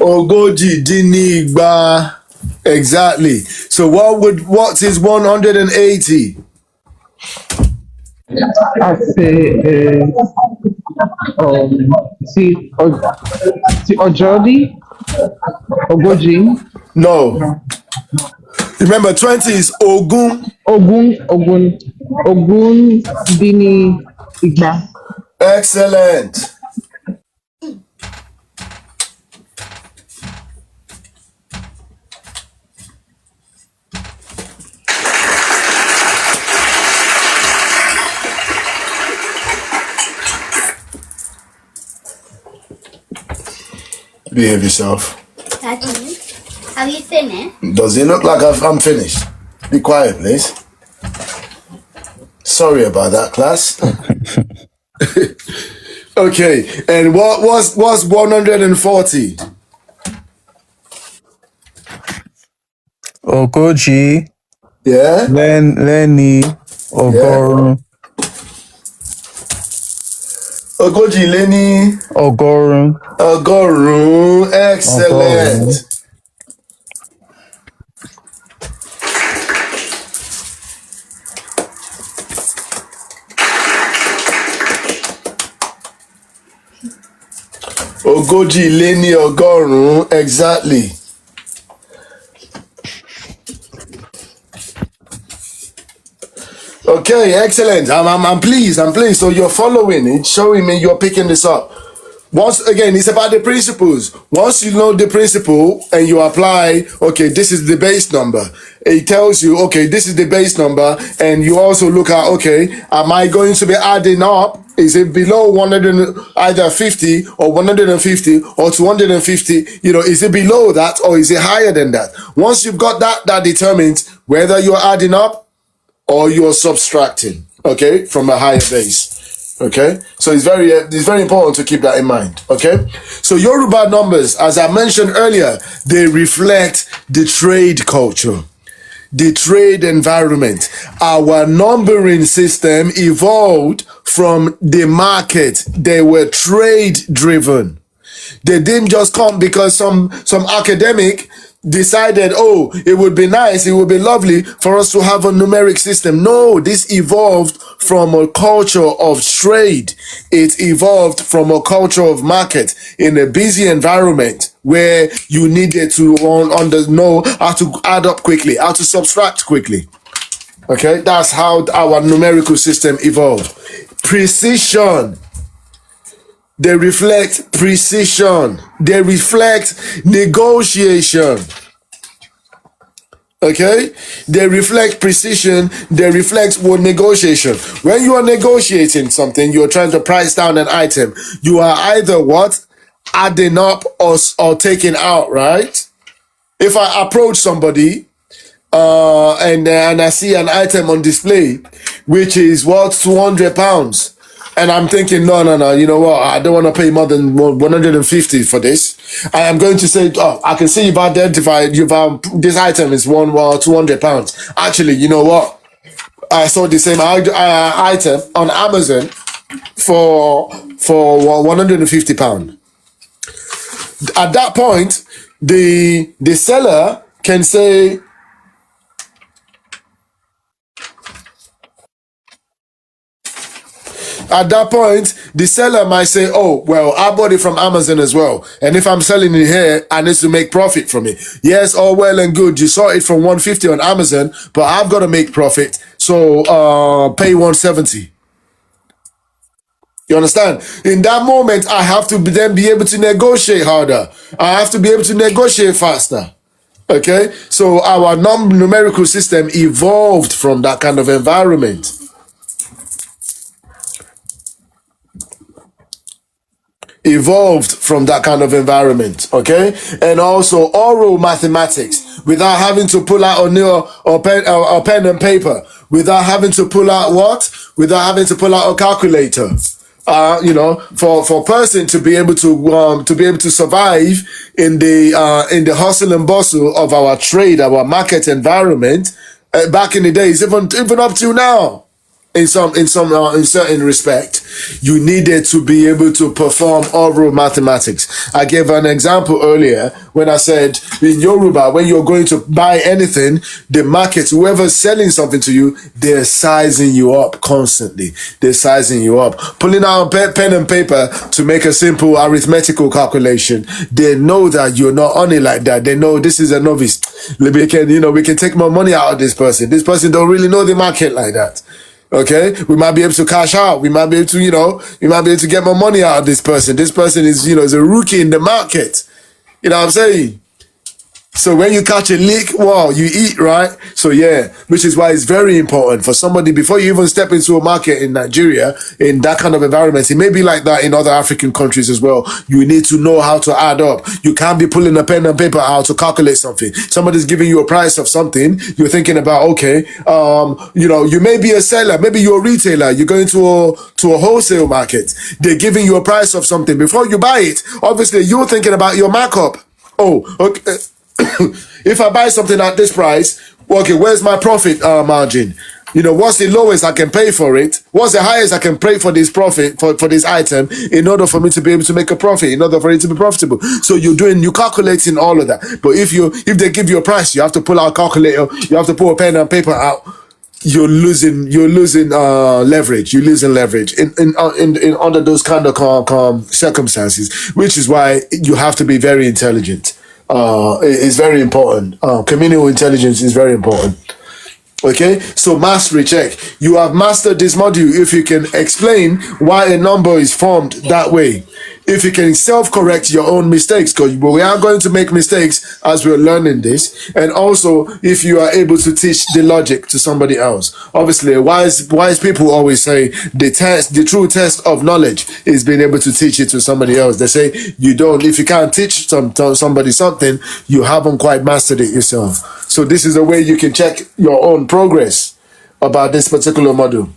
Ogójì dín ní igba. Exactly. So what is 180? I say, see, Ojodi, Ogójì, No. Remember 20 is ogún. Ogún Dini Igba. Excellent. Behave yourself. Daddy, have you finished? Does it look like I'm finished? Be quiet, please. Sorry about that, class. Okay, and what's 140? Ogójì, Yeah? Leni, Ogórun, Ogójì lé ní Ogórun, ọgọ́rùn-ún. Excellent. Ogójì lé ní ọgọ́rùn-ún. Exactly. Okay, excellent. I'm pleased. I'm pleased. So you're following it, showing me you're picking this up. Once again, it's about the principles. Once you know the principle and you apply, okay, this is the base number. It tells you, okay, this is the base number, and you also look at, okay, am I going to be adding up? Is it below 100, either 50 or 150 or 250? You know, is it below that or is it higher than that? Once you've got that, that determines whether you're adding up or you're subtracting, okay, from a higher base. Okay, so it's very important to keep that in mind. Okay, so Yoruba numbers, as I mentioned earlier, they reflect the trade culture, the trade environment. Our numbering system evolved from the market. They were trade driven. They didn't just come because some academic decided, oh, it would be nice, it would be lovely for us to have a numeric system. No, this evolved from a culture of trade. It evolved from a culture of market in a busy environment where you needed to know how to add up quickly, how to subtract quickly. Okay, that's how our numerical system evolved. Precision. They reflect precision. They reflect negotiation. Okay? They reflect precision. They reflect negotiation. When you are negotiating something, you're trying to price down an item. You are either what? Adding up or taking out, right? If I approach somebody and I see an item on display, which is what, £200. And I'm thinking, no, you know what? I don't want to pay more than 150 for this. I am going to say, oh, I can see you've identified, this item is £200. Actually, you know what? I saw the same item on Amazon for £150. At that point, the seller can say, at that point, the seller might say, oh, well, I bought it from Amazon as well. And if I'm selling it here, I need to make profit from it. Yes, all well and good. You saw it from 150 on Amazon, but I've got to make profit. So pay 170. You understand? In that moment, I have to then be able to negotiate harder. I have to be able to negotiate faster. Okay? So our numerical system evolved from that kind of environment. Evolved from that kind of environment, okay? And also oral mathematics, without having to pull out a pen and paper, without having to pull out what? Without having to pull out a calculator, For a person to be able to survive in the hustle and bustle of our trade, our market environment, back in the days, even up to now, in certain respect, you needed to be able to perform oral mathematics. I gave an example earlier when I said in Yoruba, when you're going to buy anything, the market, whoever's selling something to you, they're sizing you up constantly. They're sizing you up, pulling out pen and paper to make a simple arithmetical calculation. They know that you're not on it like that. They know this is a novice. We can take more money out of this person. This person don't really know the market like that. Okay, we might be able to cash out. We might be able to get more money out of this person. This person is a rookie in the market. You know what I'm saying? So when you catch a leak, well, you eat, right? So yeah, which is why it's very important for somebody, before you even step into a market in Nigeria, in that kind of environment, it may be like that in other African countries as well. You need to know how to add up. You can't be pulling a pen and paper out to calculate something. Somebody's giving you a price of something. You're thinking about, okay, you may be a seller, maybe you're a retailer. You're going to a wholesale market. They're giving you a price of something. Before you buy it, obviously you're thinking about your markup. Oh, okay. If I buy something at this price, okay, where's my profit margin? What's the lowest I can pay for it? What's the highest I can pay for this profit for this item in order for me to be able to make a profit, in order for it to be profitable? So you're calculating all of that. But if they give you a price, you have to pull out a calculator, you have to pull a pen and paper out. You're losing leverage. You're losing leverage in under those kind of circumstances, which is why you have to be very intelligent. It's very important. Communal intelligence is very important. Okay, so mastery check. You have mastered this module if you can explain why a number is formed that way. If you can self-correct your own mistakes, because we are going to make mistakes as we're learning this, and also if you are able to teach the logic to somebody else. Obviously, wise people always say the true test of knowledge is being able to teach it to somebody else. They say if you can't teach somebody something, you haven't quite mastered it yourself. So this is a way you can check your own progress about this particular module.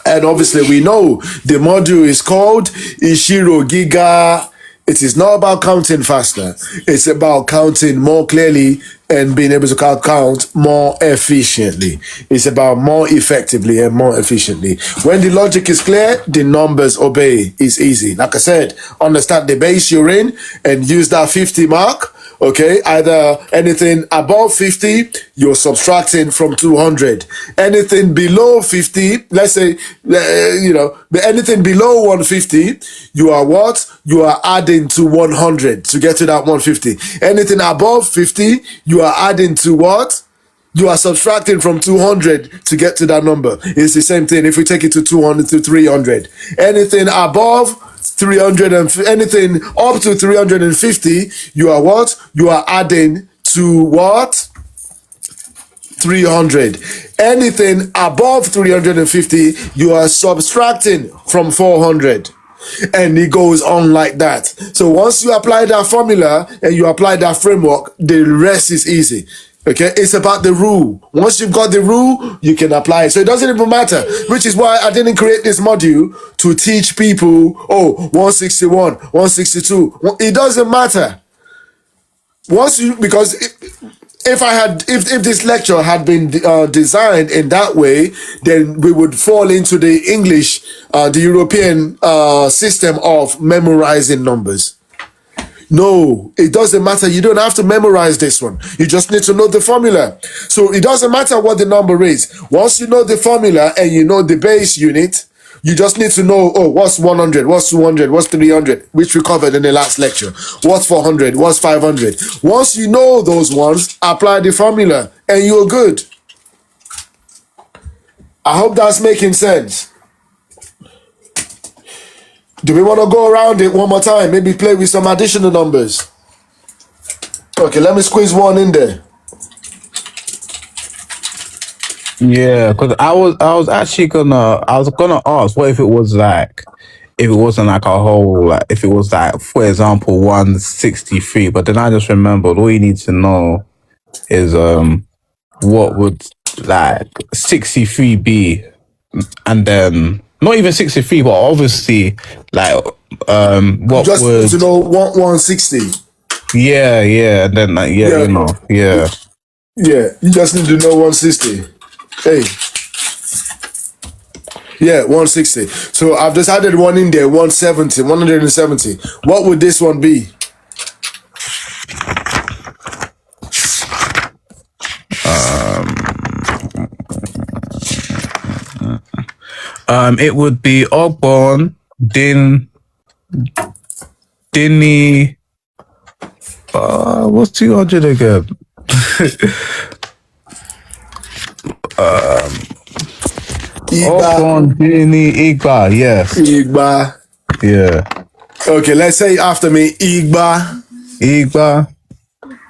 And obviously we know the module is called ÌṢÍRÒ GÍGA. It is not about counting faster. It's about counting more clearly and being able to count more efficiently. It's about more effectively and more efficiently. When the logic is clear, the numbers obey. It's easy. Like I said, understand the base you're in and use that 50 mark. Okay, either anything above 50, you're subtracting from 200. Anything below 50, let's say, anything below 150, you are what? You are adding to 100 to get to that 150. Anything above 50, you are adding to what? You are subtracting from 200 to get to that number. It's the same thing if we take it to 200 to 300. Anything above 300 and anything up to 350, you are what? You are adding to what? 300. Anything above 350, you are subtracting from 400. And it goes on like that. So once you apply that formula and you apply that framework, the rest is easy. Okay, it's about the rule. Once you've got the rule, you can apply it. So it doesn't even matter, which is why I didn't create this module to teach people, 161, 162. It doesn't matter. Because if this lecture had been designed in that way, then we would fall into the English, the European system of memorizing numbers. No, it doesn't matter. You don't have to memorize this one. You just need to know the formula. So it doesn't matter what the number is. Once you know the formula and you know the base unit, you just need to know, what's 100, what's 200, what's 300, which we covered in the last lecture. What's 400, what's 500. Once you know those ones, apply the formula and you're good. I hope that's making sense. Do we want to go around it one more time? Maybe play with some additional numbers. Okay, let me squeeze one in there. Yeah, because I was actually gonna ask what if it wasn't like a whole, like if it was like, for example, 163, but then I just remembered all you need to know is what would like 63 be, and then not even 63, but obviously, like, what Just would, to know 160. yeah, and then, like, yeah, Yeah. you know, yeah. Yeah, you just need to know 160. Hey. Yeah, 160. So I've just added one in there, 170, 170. What would this one be? It would be ogún, dini, what's 200 again? Igba. Ogún, dini, igba, yes. Igba. Yeah. Okay, let's say after me. Igba. Igba,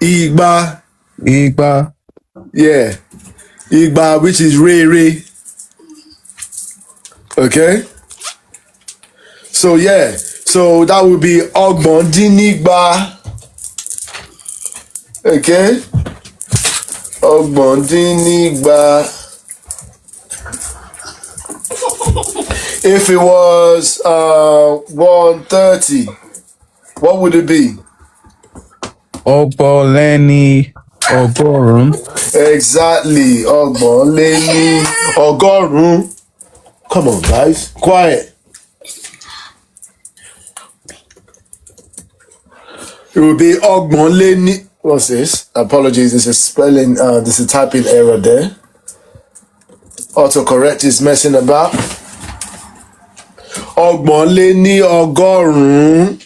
Igba. igba, Yeah. Igba, which is Ray. Okay? So yeah. So that would be Ogbon Dinigba. Okay? Ogbon Dinigba. If it was 130, what would it be? ogboleni, ogorun, Exactly. Ogbon Leni Ogorun. Come on, guys. Quiet. It would be Ogbon Leni. What's this? Apologies, this is spelling, this is typing error there. Autocorrect is messing about. Ogbon Leni Ogorun.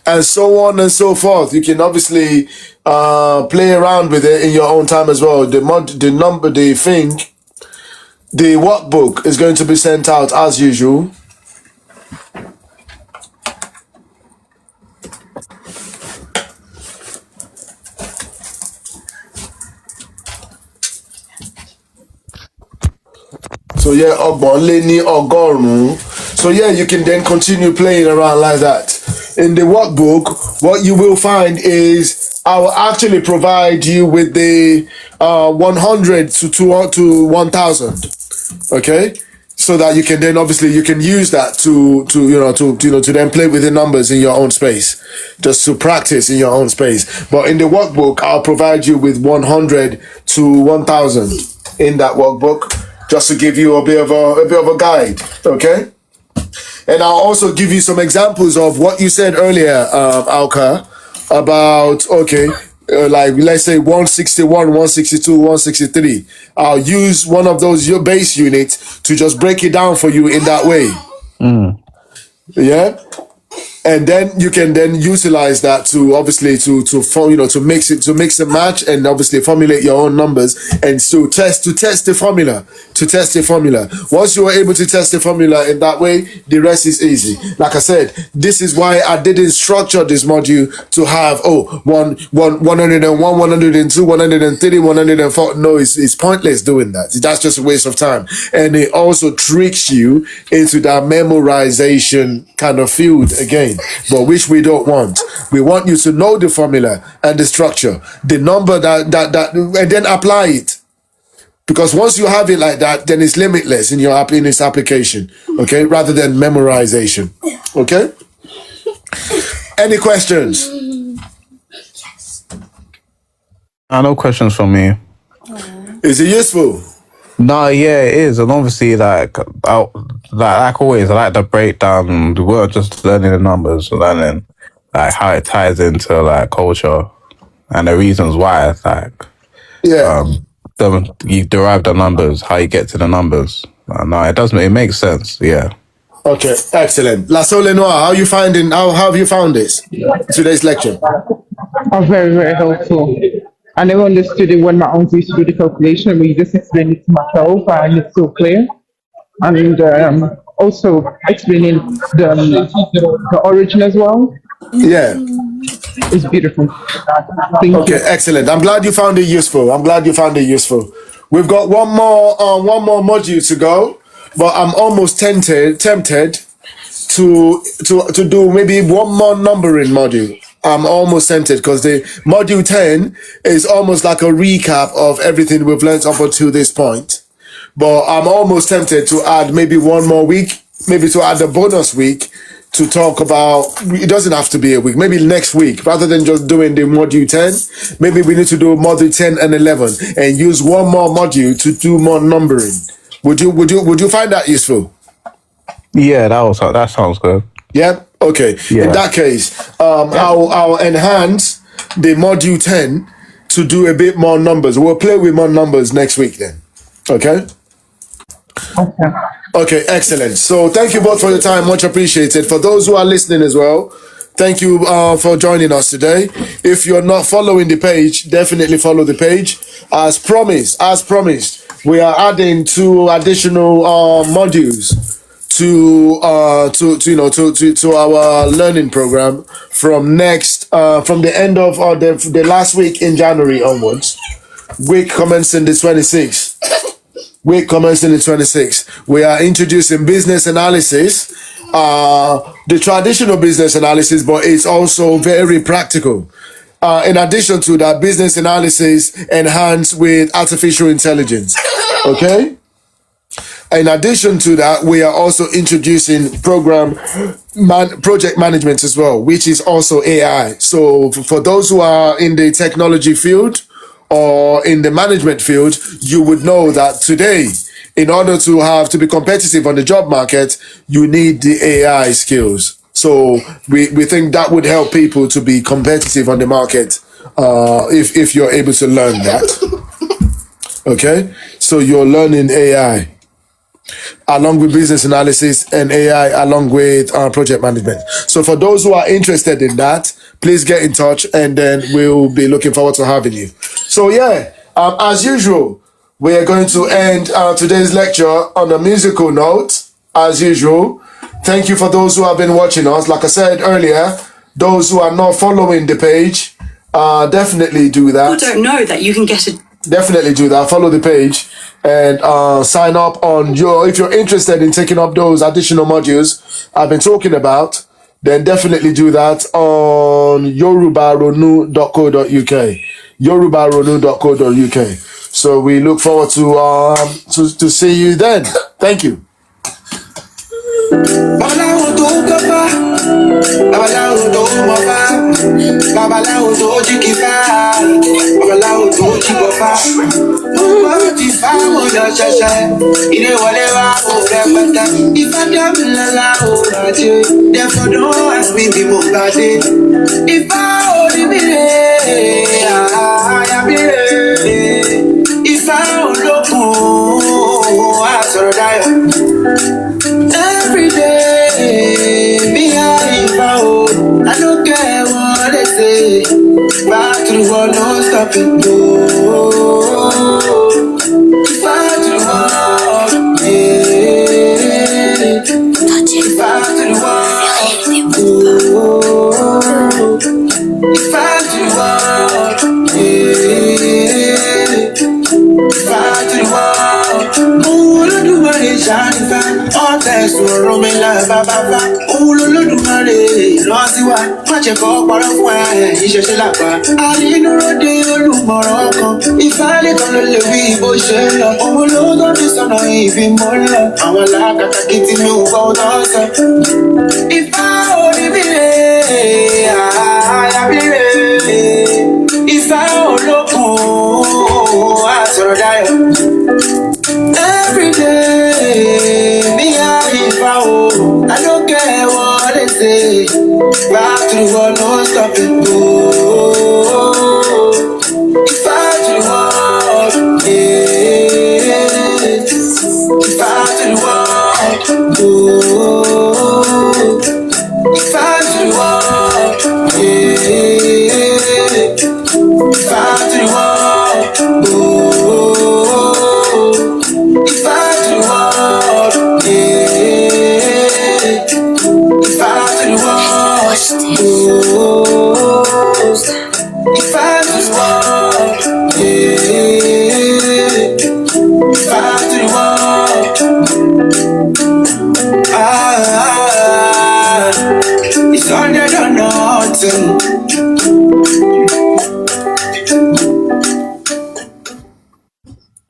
And so on and so forth. You can obviously play around with it in your own time as well. The workbook is going to be sent out as usual. So yeah, Ogbon Leni Ogorun. So yeah, you can then continue playing around like that. In the workbook, what you will find is I will actually provide you with the 100 to 1000. Okay, so that you can then obviously you can use that to then play with the numbers in your own space, just to practice in your own space. But in the workbook, I'll provide you with 100 to 1000 in that workbook, just to give you a bit of a guide. Okay. And I'll also give you some examples of what you said earlier, Alka, about, like let's say 161, 162, 163. I'll use one of those your base units to just break it down for you in that way. Yeah. And then you can then utilize that to obviously to mix and match, and obviously formulate your own numbers, and to test the formula. Once you are able to test the formula in that way, the rest is easy. Like I said, this is why I didn't structure this module to have 101, 102, 103, 104. No, it's pointless doing that. That's just a waste of time, and it also tricks you into that memorization kind of field again, but which we don't want. We want you to know the formula and the structure, the number that and then apply it. Because once you have it like that, then it's limitless in its application. Okay, rather than memorization. Okay. Any questions? No questions from me. Is it useful? No, yeah, it is, and obviously, like always, I like the breakdown. We weren't just learning the numbers, learning like how it ties into like culture and the reasons why. Like, Yeah. you derive the numbers, how you get to the numbers. No, it doesn't. It makes sense. Yeah. Okay. Excellent. La Sole Noir, how have you found this today's lecture? Are very, very helpful. I never understood it when my uncle used to do the calculation, but you just explained it to myself and it's so clear. And also explaining the origin as well. Yeah. It's beautiful. Thank Okay, you. excellent. I'm glad you found it useful. We've got one more module to go, but I'm almost tempted to do maybe one more numbering module. I'm almost tempted because the module 10 is almost like a recap of everything we've learned up until this point. but I'm almost tempted to add maybe one more week, maybe to add a bonus week to talk about, it doesn't have to be a week, maybe next week, rather than just doing the module 10, maybe we need to do module 10 and 11 and use one more module to do more numbering. Would you find that useful? Yeah, that sounds good. Yeah. Okay. Yeah. In that case, I'll enhance the module 10 to do a bit more numbers. We'll play with more numbers next week then. Okay. Okay. Okay. Excellent. So thank you both for your time. Much appreciated. For those who are listening as well, thank you for joining us today. If you're not following the page, definitely follow the page. As promised, we are adding 2 additional modules to our learning program from the end of the last week in January onwards. Week commencing the 26th. We are introducing business analysis, the traditional business analysis, but it's also very practical. In addition to that, business analysis enhanced with artificial intelligence. Okay? In addition to that, we are also introducing project management as well, which is also AI. So for those who are in the technology field or in the management field, you would know that today, in order to be competitive on the job market, you need the AI skills. So we think that would help people to be competitive on the market if you're able to learn that. Okay? So you're learning AI along with business analysis and AI along with project management. So for those who are interested in that, please get in touch and then we'll be looking forward to having you. So yeah, as usual, we are going to end today's lecture on a musical note, as usual. Thank you for those who have been watching us. Like I said earlier, those who are not following the page, definitely do that. People don't know that you can get a... Definitely do that. Follow the page and sign up on if you're interested in taking up those additional modules I've been talking about, then definitely do that on yorubaronu.co.uk. yorubaronu.co.uk. So we look forward to see you then. Thank you. Babaláwo tó mọ̀fá, babaláwo tó jí kífá, babaláwo tó jí bọ̀fá. Mo ti fá mo yọ ṣẹṣẹ, ilé wọlé wá ó rẹpẹtẹ. Ifá dábì lọ́la ó bàjẹ́, therefore don't ask me bí mo bá dé. Ifá orí mi rè é, àyà mi rè é. Ifá olókun àsọ̀rọ̀ dayọ̀. Every day, me and I don't care what they say. Back to the world, no stopping. Back to the world, yeah. Back to the world, back to the world, yeah. Back to the world, Olódùmarè ṣànífà, ọ̀tẹ̀ sọ̀rọ̀ mi láì bàbá. Olódùmarè rán sí wa, má ṣe kọ́ parọ́ fún ìṣẹ̀ṣẹ̀ làpá. Àrínúróde olùmọ̀ràn kan, Ifá nìkan ló lè wí bó ṣe ń lọ. Òun ló tó fi sọ̀nà ìfimọ́ ń lọ. Àwọn làkàkàkì tí mi ò gbọ́ tó sọ. Ifá orí mi rè é, àyà mi rè é. Ifá olókun àsọ̀rọ̀ dayọ̀. Every day, me and Ifá o, I don't care what they say. Back to the world, no stopping. Ifá to the world, yeah. Ifá to the world, Ifá to the world, yeah. Ifá to the world, Ifá to the world, yeah. Ifá to the world, Ifá to the world, yeah. Ifá to the world, it's under the nothing.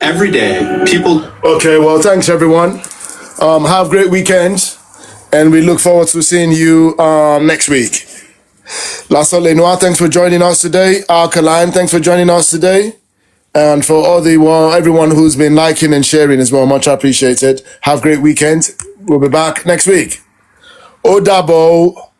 Every every day. People. Okay, well, thanks everyone. Have great weekends, and we look forward to seeing you next week. Lasole Noir, thanks for joining us today. Alkaline, thanks for joining us today. And for all the everyone who's been liking and sharing as well, much appreciated. Have a great weekend. We'll be back next week. Odabo.